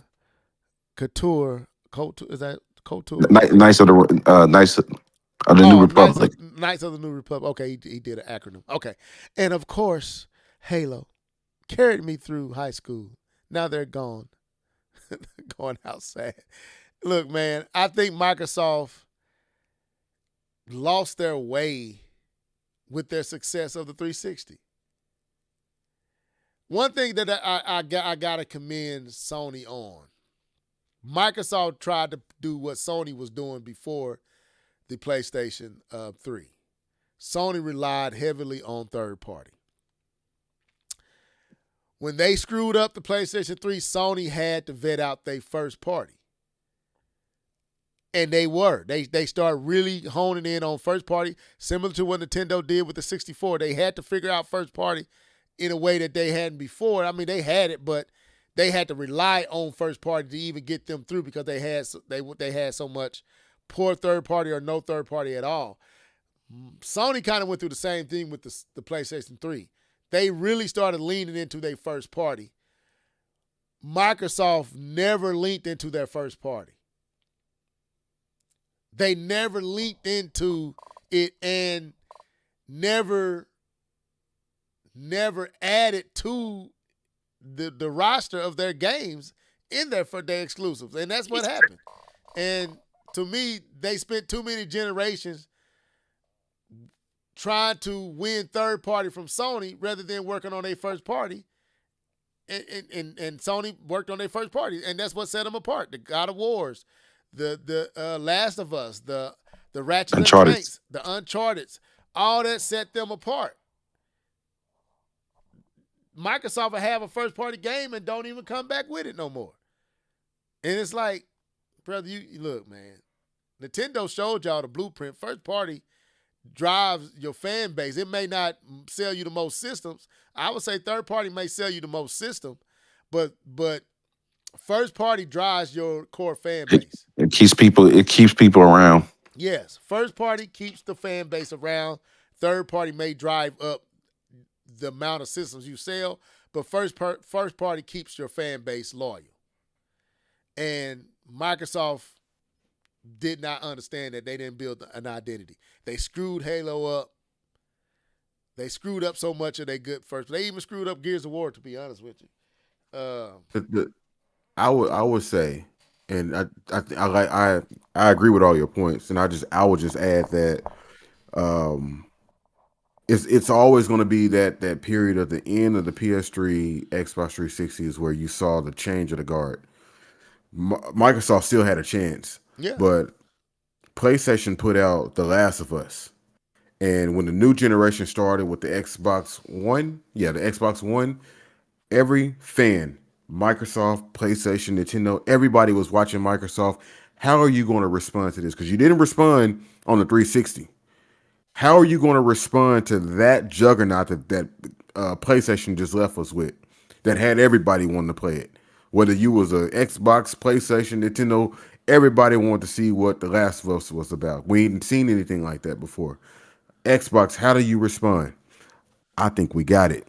is that Couture? Knights of the New Republic. Knights of the New Republic. Okay, he did an acronym. Okay. And of course, Halo carried me through high school. Now they're gone. Going out sad. Look, man, I think Microsoft lost their way with their success of the 360. One thing that I got to commend Sony on, Microsoft tried to do what Sony was doing before the PlayStation 3. Sony relied heavily on third party. When they screwed up the PlayStation 3, Sony had to vet out their first party. And they were. They started really honing in on first party, similar to what Nintendo did with the 64. They had to figure out first party in a way that they hadn't before. I mean, they had it, but they had to rely on first party to even get them through because they had so much poor third party or no third party at all. Sony kind of went through the same thing with the PlayStation 3. They really started leaning into their first party. Microsoft never leaned into their first party. They never leaned into it and never added to the roster of their games in there for their exclusives. And that's what happened. And to me, they spent too many generations trying to win third party from Sony rather than working on their first party. And Sony worked on their first party, and that's what set them apart. The God of Wars, the Last of Us, the Ratchet and Clanks, the Uncharted, all that set them apart. Microsoft will have a first party game and don't even come back with it no more. And it's like, brother, you look, man. Nintendo showed y'all the blueprint. First party drives your fan base. It may not sell you the most systems. I would say third party may sell you the most system, but first party drives your core fan base. It keeps people around. Yes, first party keeps the fan base around. Third party may drive up the amount of systems you sell, but first party keeps your fan base loyal. And Microsoft did not understand that. They didn't build an identity. They screwed Halo up. They screwed up so much of their good first. They even screwed up Gears of War, to be honest with you. I would say, and I agree with all your points, and I would just add that it's always going to be that period of the end of the PS3, Xbox 360 is where you saw the change of the guard. Microsoft still had a chance, but PlayStation put out The Last of Us, and when the new generation started with the Xbox One, every fan, Microsoft, PlayStation, Nintendo, everybody was watching Microsoft. How are you going to respond to this? Because you didn't respond on the 360. How are you going to respond to that juggernaut that PlayStation just left us with, that had everybody wanting to play it? Whether you was a Xbox, PlayStation, Nintendo, everybody wanted to see what The Last of Us was about. We ain't seen anything like that before. Xbox, how do you respond? I think we got it.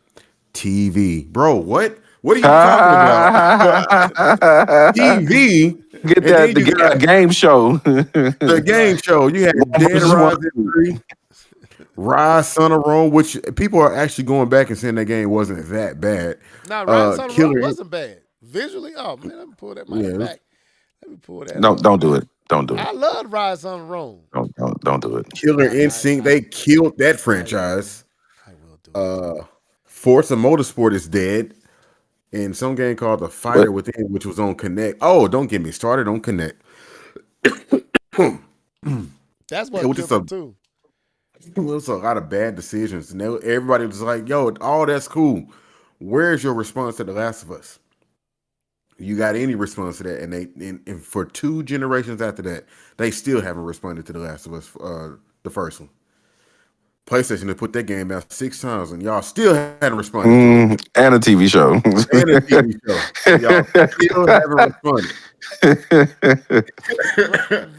TV. Bro, what? What are you talking about? TV. Get that the game show. The game show. You had Dead Rising 3, Rise, Son of Rome, which people are actually going back and saying that game wasn't that bad. Nah, Rise, Son of Rome wasn't bad. Visually, oh man, let me pull that back. Let me pull that. Don't do it. Don't do it. I love Rise on the Rome. Don't do it. Killer Instinct, they killed that franchise. I will do it. Forza Motorsport is dead. And some game called The Fighter Within, which was on Connect. Oh, don't get me started on Connect. That's what it was too. It was a lot of bad decisions. And everybody was like, yo, all that's cool. Where's your response to The Last of Us? You got any response to that? And for 2 generations after that, they still haven't responded to The Last of Us, the first one. PlayStation they put that game out 6 times, and y'all still hadn't responded. And a TV show. Y'all still haven't responded.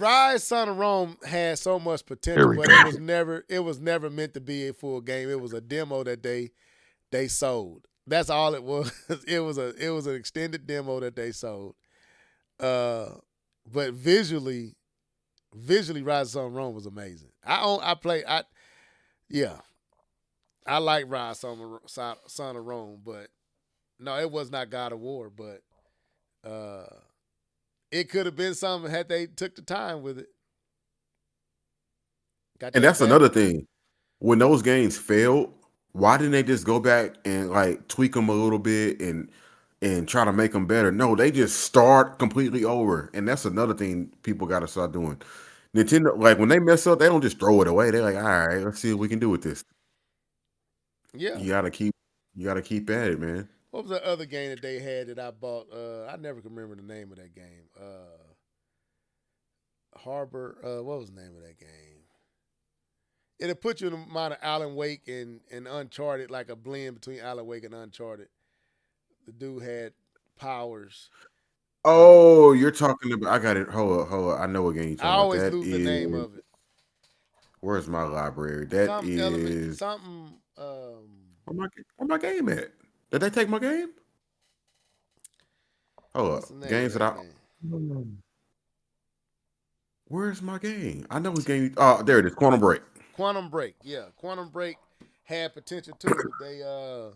Rise, Son of Rome had so much potential, but it was never meant to be a full game. It was a demo that they sold. That's all it was. It was an extended demo that they sold. But visually, Rise, Son of Rome was amazing. I like Rise, Son of Rome, but no, it was not God of War, but it could have been something had they took the time with it. Got And that that's back. another thing. When those games failed, why didn't they just go back and like tweak them a little bit and try to make them better? No, they just start completely over, and that's another thing people got to start doing. Nintendo, like when they mess up, they don't just throw it away. They're like, all right, let's see what we can do with this. Yeah. You gotta keep at it, man. What was the other game that they had that I bought? I never can remember the name of that game. Harbor. What was the name of that game? It'll put you in the mind of Alan Wake and Uncharted, like a blend between Alan Wake and Uncharted. The dude had powers. Oh, you're talking about. I got it. Hold up. I know what game you're I talking about. always That lose the name of it. Where's my library? That Something is. element, something. Where my game at? Did they take my game? Hold What's the up. name Games of that that I. game? Where's my game? I know what game. Oh, there it is. Quantum Break. Quantum Break. Yeah, Quantum Break had potential too.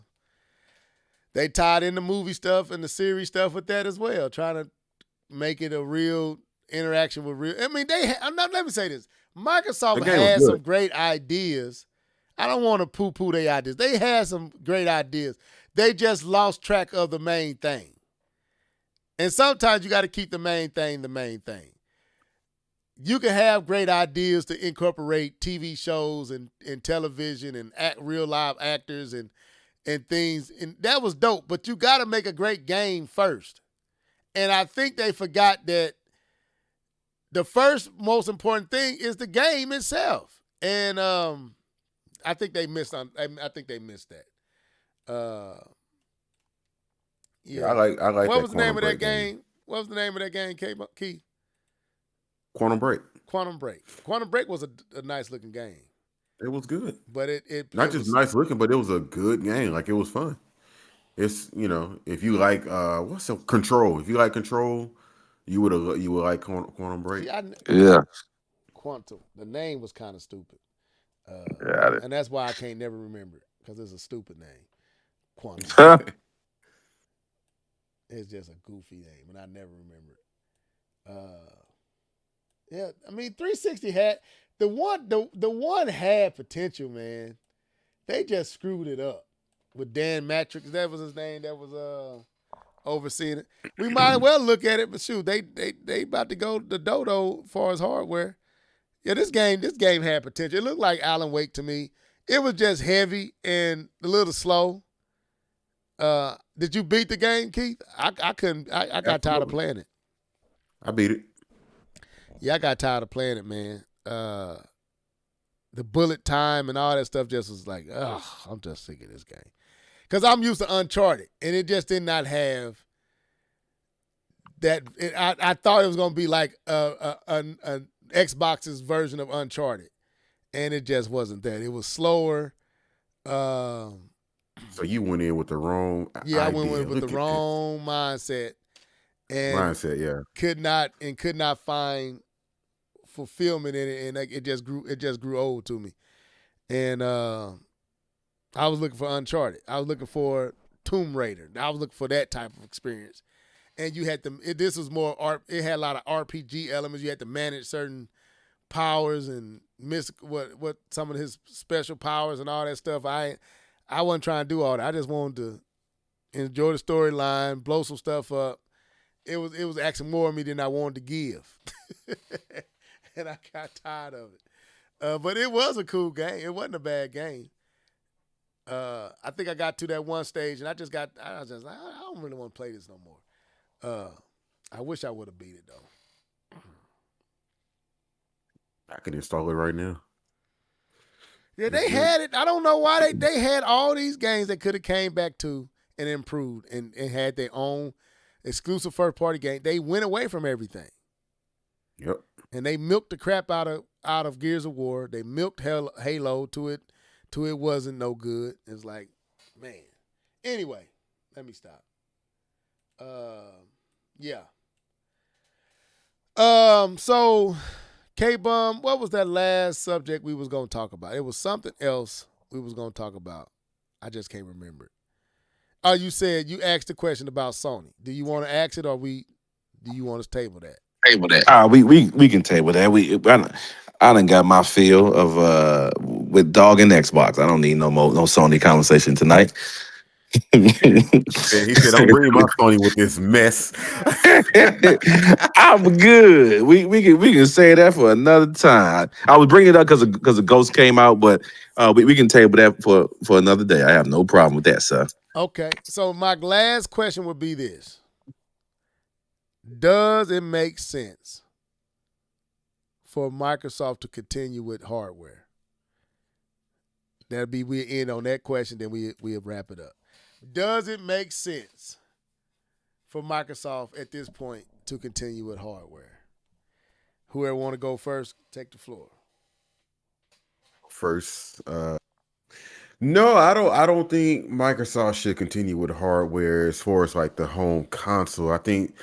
They tied in the movie stuff and the series stuff with that as well, trying to make it a real interaction with real. I mean, let me say this: Microsoft The game was had good. some great ideas. I don't want to poo-poo their ideas. They had some great ideas. They just lost track of the main thing. And sometimes you got to keep the main thing the main thing. You can have great ideas to incorporate TV shows and television and real live actors and things. And that was dope, but you got to make a great game first. And I think they forgot that the first most important thing is the game itself. And I think they missed that. Yeah. I like. What that was the name Quantum of that Break game? What was the name of that game, Key? Quantum Break. Quantum Break. Quantum Break was a nice looking game, It was good. but it Not it just was, nice looking, but it was a good game. Like it was fun. It's if you like what's the Control? If you like Control, you would like Quantum Break. See, Yeah. Quantum. The name was kind of stupid, Got it. and that's why I can't never remember it because it's a stupid name. Quantum. Huh? It's just a goofy name, and I never remember it. Yeah, I mean, 360 had the one had potential, man. They just screwed it up with Dan Matrix. That was his name. That was overseeing it. We might as well look at it, but shoot, they about to go the dodo as far as hardware. Yeah, this game had potential. It looked like Alan Wake to me. It was just heavy and a little slow. Did you beat the game, Keith? I couldn't. I got tired of playing it. I beat it. Yeah, I got tired of playing it, man. The bullet time and all that stuff just was like, ugh, I'm just sick of this game. Because I'm used to Uncharted, and it just did not have that. I thought it was going to be like an Xbox's version of Uncharted, and it just wasn't that. It was slower. So you went in with the wrong. Yeah, I idea. went with Look the at wrong mindset, and mindset. Yeah. could not find fulfillment in it, and it just grew old to me. And I was looking for Uncharted. I was looking for Tomb Raider. I was looking for that type of experience. And you had this was more art. It had a lot of RPG elements. You had to manage certain powers and miss what some of his special powers and all that stuff. I wasn't trying to do all that. I just wanted to enjoy the storyline, blow some stuff up. It was asking more of me than I wanted to give. And I got tired of it. But it was a cool game. It wasn't a bad game. I think I got to that one stage, and I was just like, I don't really want to play this no more. I wish I would have beat it, though. I can install it right now. Yeah, they had it. I don't know why they had all these games that could have came back to and improved and had their own exclusive first-party game. They went away from everything. Yep. And they milked the crap out of Gears of War. They milked Halo to it wasn't no good. It's like, man. Anyway, let me stop. Yeah. So K-Bum, what was that last subject we was gonna talk about? It was something else we was gonna talk about. I just can't remember it. Oh, you said you asked the question about Sony. Do you want to ask it, or do you want us to table that? We can table that. I done got my fill of with dog and Xbox. I don't need no Sony conversation tonight. He said, "Don't bring my Sony with this mess." I'm good. We can say that for another time. I was bringing it up because the Ghost came out, but we can table that for another day. I have no problem with that, sir. Okay, so my last question would be this: does it make sense for Microsoft to continue with hardware? That'll be we'll end on that question, then we'll wrap it up. Does it make sense for Microsoft at this point to continue with hardware? Whoever want to go first, take the floor. First, no, I don't think Microsoft should continue with hardware as far as like the home console. I think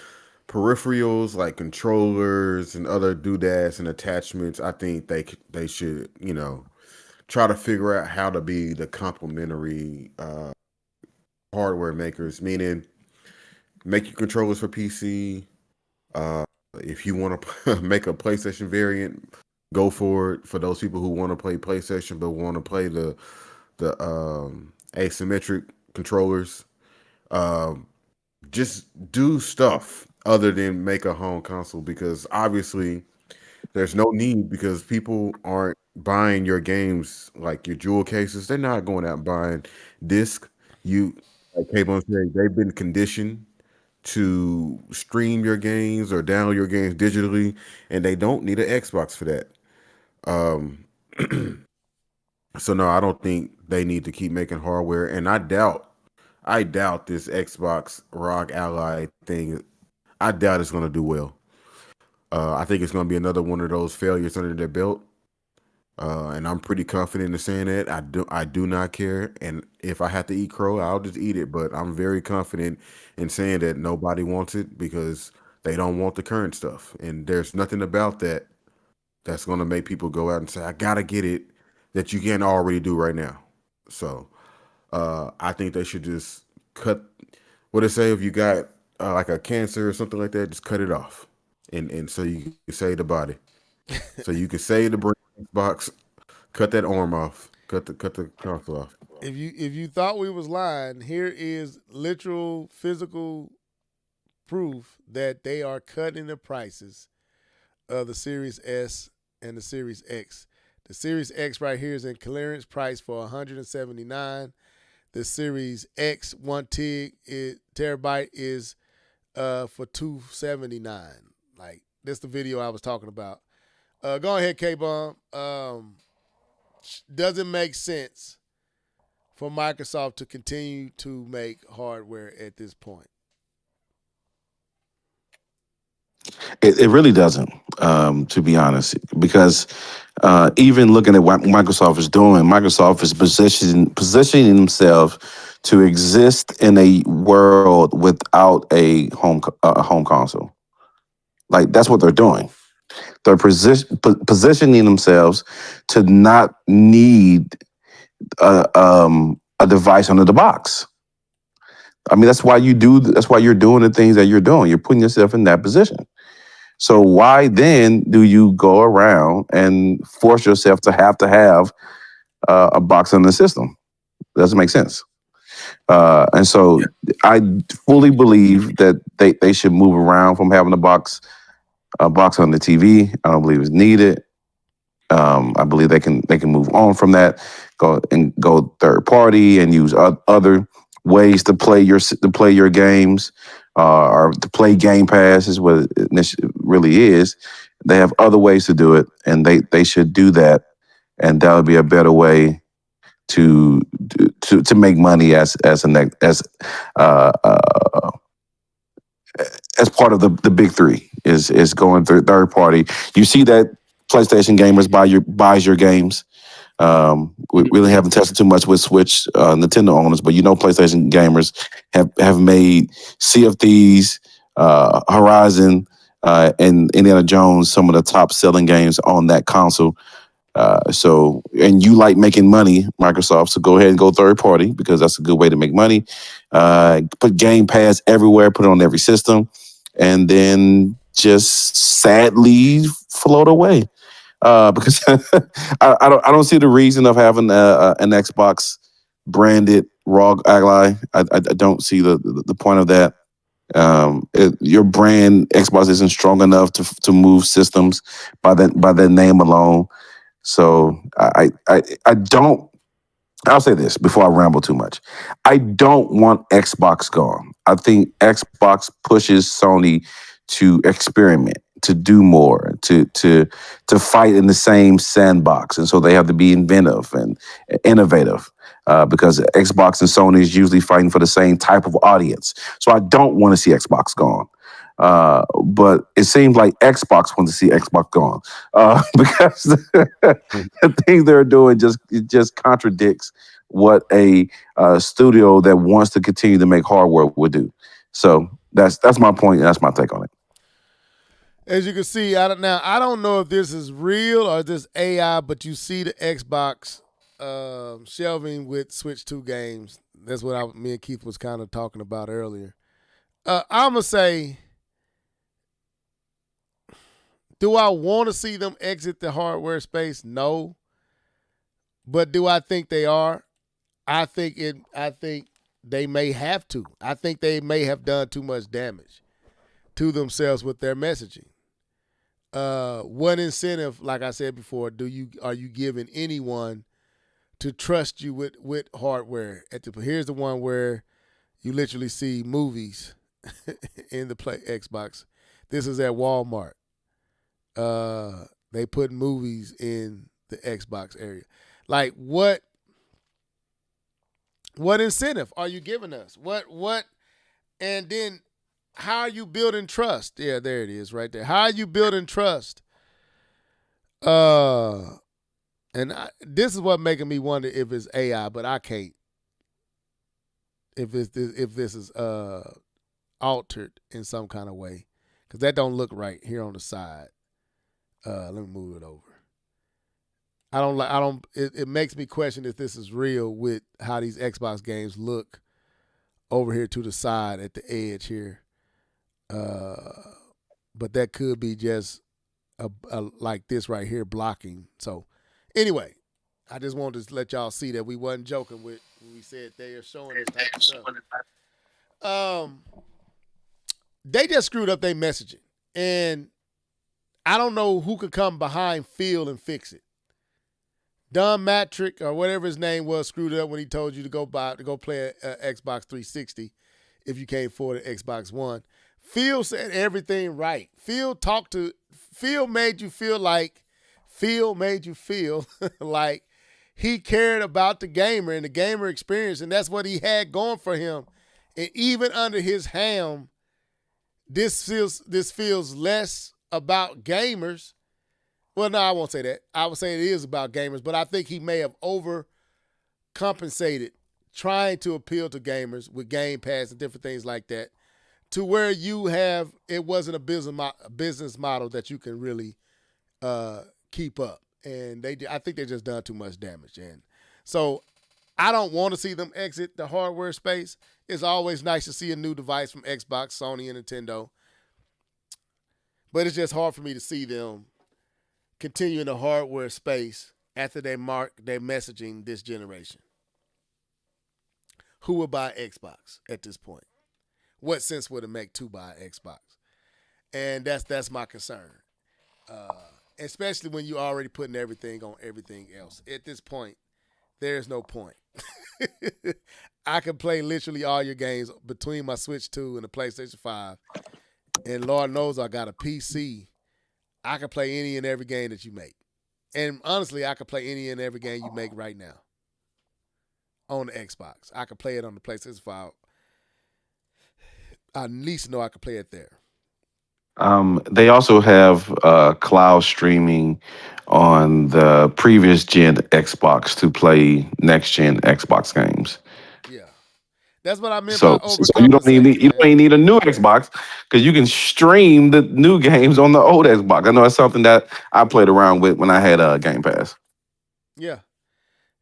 peripherals like controllers and other doodads and attachments, I think they should, try to figure out how to be the complementary hardware makers, meaning make your controllers for PC. If you want to make a PlayStation variant, go for it. For those people who want to play PlayStation but want to play the asymmetric controllers, just do stuff other than make a home console, because obviously there's no need, because people aren't buying your games like your jewel cases. They're not going out and buying disc. Like K-Bone said, they've been conditioned to stream your games or download your games digitally, and they don't need an Xbox for that. Um, so no, I don't think they need to keep making hardware, and I doubt this Xbox ROG Ally thing. I doubt it's going to do well. I think it's going to be another one of those failures under their belt. And I'm pretty confident in saying that. I do not care. And if I have to eat crow, I'll just eat it. But I'm very confident in saying that nobody wants it because they don't want the current stuff. And there's nothing about that that's going to make people go out and say, I got to get it, that you can't already do right now. So I think they should just cut, what they say, if you got like a cancer or something like that, just cut it off. And so you can save the body. So you can save the brain box, cut that arm off, cut the console off. If you thought we was lying, here is literal physical proof that they are cutting the prices of the Series S and the Series X. The Series X right here is in clearance price for $179. The Series X 1 terabyte is for $279. Like, that's the video I was talking about. Go ahead, K-Bomb. Does it make sense for Microsoft to continue to make hardware at this point? It really doesn't, to be honest, because even looking at what Microsoft is doing, Microsoft is positioning themselves to exist in a world without a home console. Like, that's what they're doing. They're positioning themselves to not need a device under the box. I mean, that's why you're doing the things that you're doing. You're putting yourself in that position. So why then do you go around and force yourself to have a box under the system? It doesn't make sense. And so I fully believe that they should move around from having a box on the TV. I don't believe it's needed. I believe they can move on from that, go third party and use other ways to play your games, or to play Game Pass is what it really is. They have other ways to do it, and they should do that, and that would be a better way to make money as part of the big three is going through third party. You see that PlayStation gamers buys your games. We really haven't tested too much with Switch Nintendo owners, but PlayStation gamers have made Sea of Thieves, Horizon, and Indiana Jones some of the top selling games on that console. And you like making money, Microsoft, so go ahead and go third party, because that's a good way to make money. Put Game Pass everywhere, put it on every system, and then just sadly float away. because I don't see the reason of having an Xbox branded ROG Ally. I don't see the point of that. Your brand Xbox isn't strong enough to move systems by that name alone. So I don't. I'll say this before I ramble too much. I don't want Xbox gone. I think Xbox pushes Sony to experiment, to do more, to fight in the same sandbox, and so they have to be inventive and innovative. Because Xbox and Sony is usually fighting for the same type of audience. So I don't want to see Xbox gone. But it seems like Xbox wants to see Xbox gone because the things they're doing just contradicts what a studio that wants to continue to make hardware would do. So that's my point. And that's my take on it. As you can see, I don't know if this is real or this AI, but you see the Xbox shelving with Switch 2 games. That's what me and Keith was kind of talking about earlier. I'm going to say, do I want to see them exit the hardware space? No. But do I think they are? I think they may have to. I think they may have done too much damage to themselves with their messaging. What incentive, like I said before, are you giving anyone to trust you with hardware? Here's the one where you literally see movies in the Xbox. This is at Walmart. They put movies in the Xbox area. Like what incentive are you giving us? What and then how are you building trust? Yeah, there it is right there. How are you building trust? This is what making me wonder if it's AI, but I can't. If this is altered in some kind of way, because that don't look right here on the side. Let me move it over. It makes me question if this is real with how these Xbox games look over here to the side at the edge here. But that could be just a like this right here blocking. So anyway, I just wanted to let y'all see that we wasn't joking when we said they are showing this type of stuff. They just screwed up their messaging. And I don't know who could come behind Phil and fix it. Don Matrick or whatever his name was screwed up when he told you to go play a Xbox 360 if you can't afford an Xbox One. Phil said everything right. Phil made you feel like he cared about the gamer and the gamer experience, and that's what he had going for him. And even under his helm, this feels less about gamers. Well, no, I won't say that. I would say it is about gamers, but I think he may have overcompensated trying to appeal to gamers with Game Pass and different things like that, to where it wasn't a business model that you can really keep up. And I think they just done too much damage. And so I don't want to see them exit the hardware space. It's always nice to see a new device from Xbox, Sony, and Nintendo. But it's just hard for me to see them continue in the hardware space after they mark their messaging this generation. Who would buy Xbox at this point? What sense would it make to buy Xbox? And that's my concern. Especially when you're already putting everything on everything else. At this point, there's no point. I can play literally all your games between my Switch 2 and the PlayStation 5. And Lord knows I got a PC. I can play any and every game that you make. And honestly, I can play any and every game you make right now on the Xbox. I can play it on the PlayStation 5. I at least know I can play it there. They also have cloud streaming on the previous gen Xbox to play next gen Xbox games. Yeah, that's what I meant So, by so you don't need a new Xbox because you can stream the new games on the old Xbox. I know that's something that I played around with when I had Game Pass. Yeah,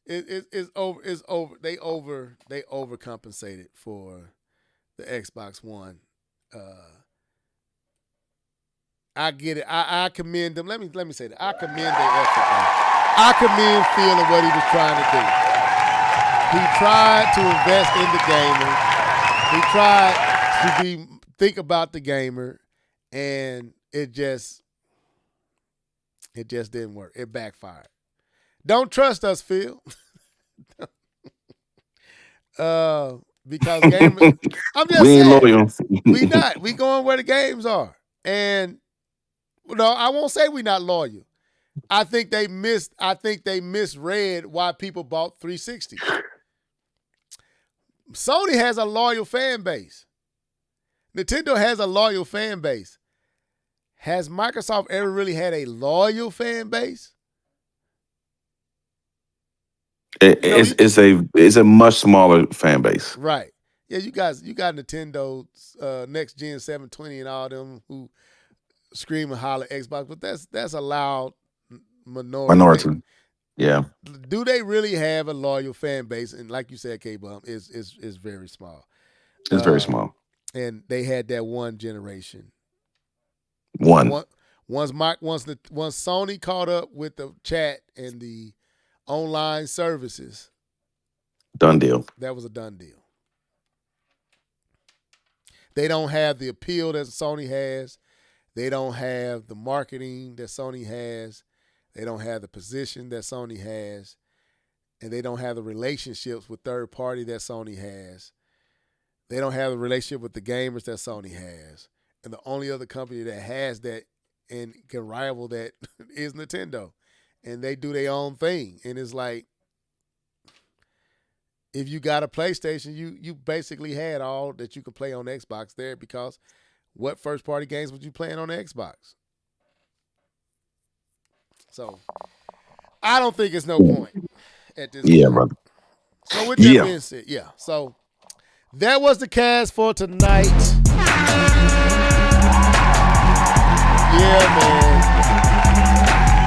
it's over. They overcompensated for the Xbox One. I get it. I commend them. Let me say that. I commend their effort. I commend Phil and what he was trying to do. He tried to invest in the gamer. He tried to think about the gamer, and it just didn't work. It backfired. Don't trust us, Phil. Because gamers, I'm just We ain't saying, loyal. we not. We going where the games are. And no, I won't say we not loyal. I think they misread why people bought 360. Sony has a loyal fan base. Nintendo has a loyal fan base. Has Microsoft ever really had a loyal fan base? It's a much smaller fan base. Right. Yeah, you got Nintendo's next gen 720 and all them who scream and holler Xbox, but that's a loud minority. Yeah. Do they really have a loyal fan base? And like you said, K-Bum is very small. It's very small. And they had that one generation. Once Sony caught up with the chat and the online services, done deal. that was a done deal. They don't have the appeal that Sony has. They don't have the marketing that Sony has. They don't have the position that Sony has. And they don't have the relationships with third party that Sony has. They don't have the relationship with the gamers that Sony has. And the only other company that has that and can rival that is Nintendo. And they do their own thing. And it's like, if you got a PlayStation, you basically had all that you could play on Xbox there, because what first-party games was you playing on the Xbox? So, I don't think it's no point at this point. Brother. So, with that being said, so that was the cast for tonight. Yeah, man.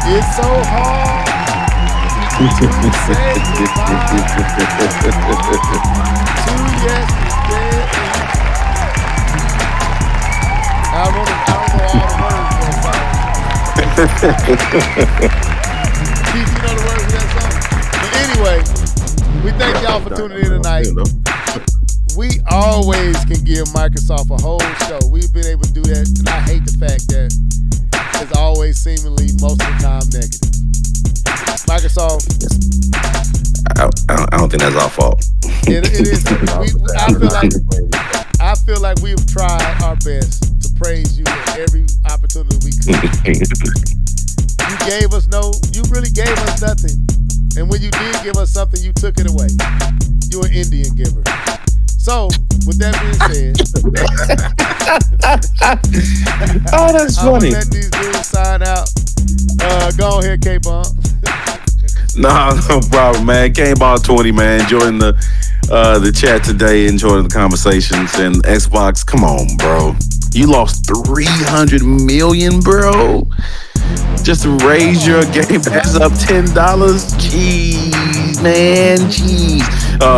It's so hard to say goodbye to yesterday. I don't know all the words for that song. Keith, you know the words of that song? But anyway, we thank y'all for tuning in tonight. We always can give Microsoft a whole show. We've been able to do that, and I hate the fact that it's always seemingly most of the time negative. Microsoft. I don't think that's our fault. It is. I feel like we've tried our best to praise you at every opportunity we could. You really gave us nothing. And when you did give us something, you took it away. You're an Indian giver. So, with that being said, Oh, that's I'm funny. gonna let these dudes sign out. Go ahead, K-Bump. No problem, man. Game Ball 20, man. Enjoying the chat today, enjoying the conversations. And Xbox, come on, bro. You lost $300 million, bro. Just to raise your Game Pass up $10. Jeez, man. Jeez.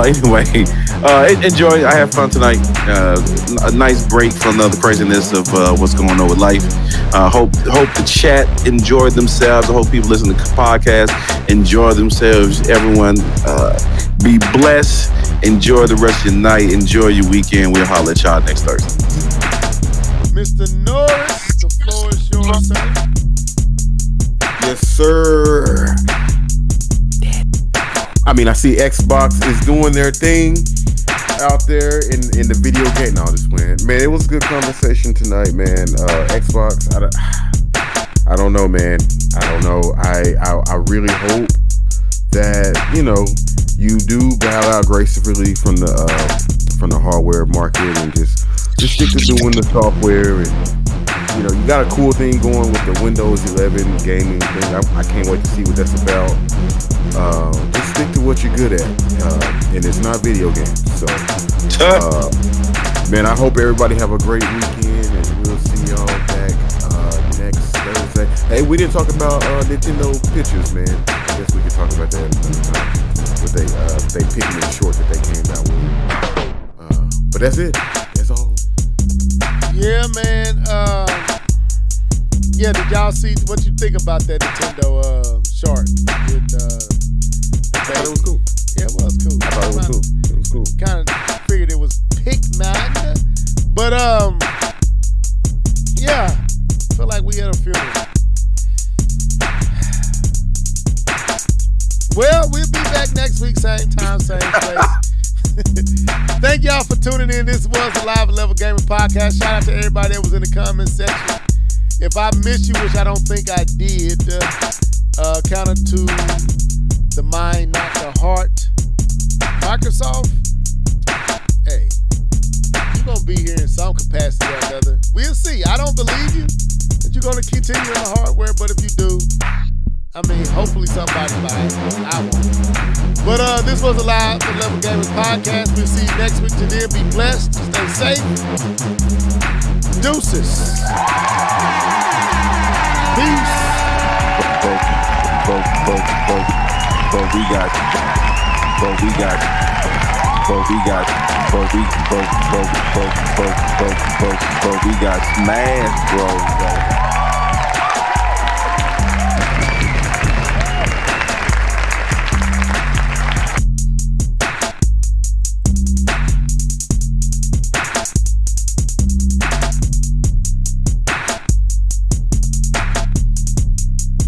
Anyway, enjoy. I have fun tonight. A nice break from the craziness of what's going on with life. Hope the chat enjoyed themselves. I hope people listen to the podcast enjoy themselves. Everyone, be blessed. Enjoy the rest of your night. Enjoy your weekend. We'll holler at y'all next Thursday. Mr. Norris, the floor is yours, sir. Yes, sir. I mean, I see Xbox is doing their thing out there in the video game. No, just playing. Man, it was a good conversation tonight, man. Xbox, I don't know, man. I don't know. I really hope that, you know, you do bow out gracefully from the hardware market and just stick to doing the software. And you know, you got a cool thing going with the Windows 11 gaming thing. I can't wait to see what that's about. Just stick to what you're good at, and it's not video games. So, man, I hope everybody have a great weekend, and we'll see y'all back next Thursday. Hey, we didn't talk about Nintendo Pictures, man. I guess we can talk about that another time. But they Pikmin short that they came out with. But that's it. That's all. Yeah, man. yeah, did y'all see what you think about that Nintendo short? With, I thought it was cool. Yeah, it was cool. I thought it was cool. It was cool. Kind of figured it was Pikmin, but yeah, feel like we had a funeral. Well, we'll be back next week, same time, same place. Thank y'all for tuning in. This was the Live Level Gaming Podcast. Shout out to everybody that was in the comment section. If I missed you, which I don't think I did, counter to the mind, not the heart. Microsoft, hey, you're going to be here in some capacity or another. We'll see. I don't believe you that you're going to continue in the hardware, but if you do, I mean, hopefully somebody buys it. I won't. But this was a Live Level Gaming Podcast. We'll see you next week. Till then, be blessed. Stay safe. Deuces. Peace. But we got smashed, bro.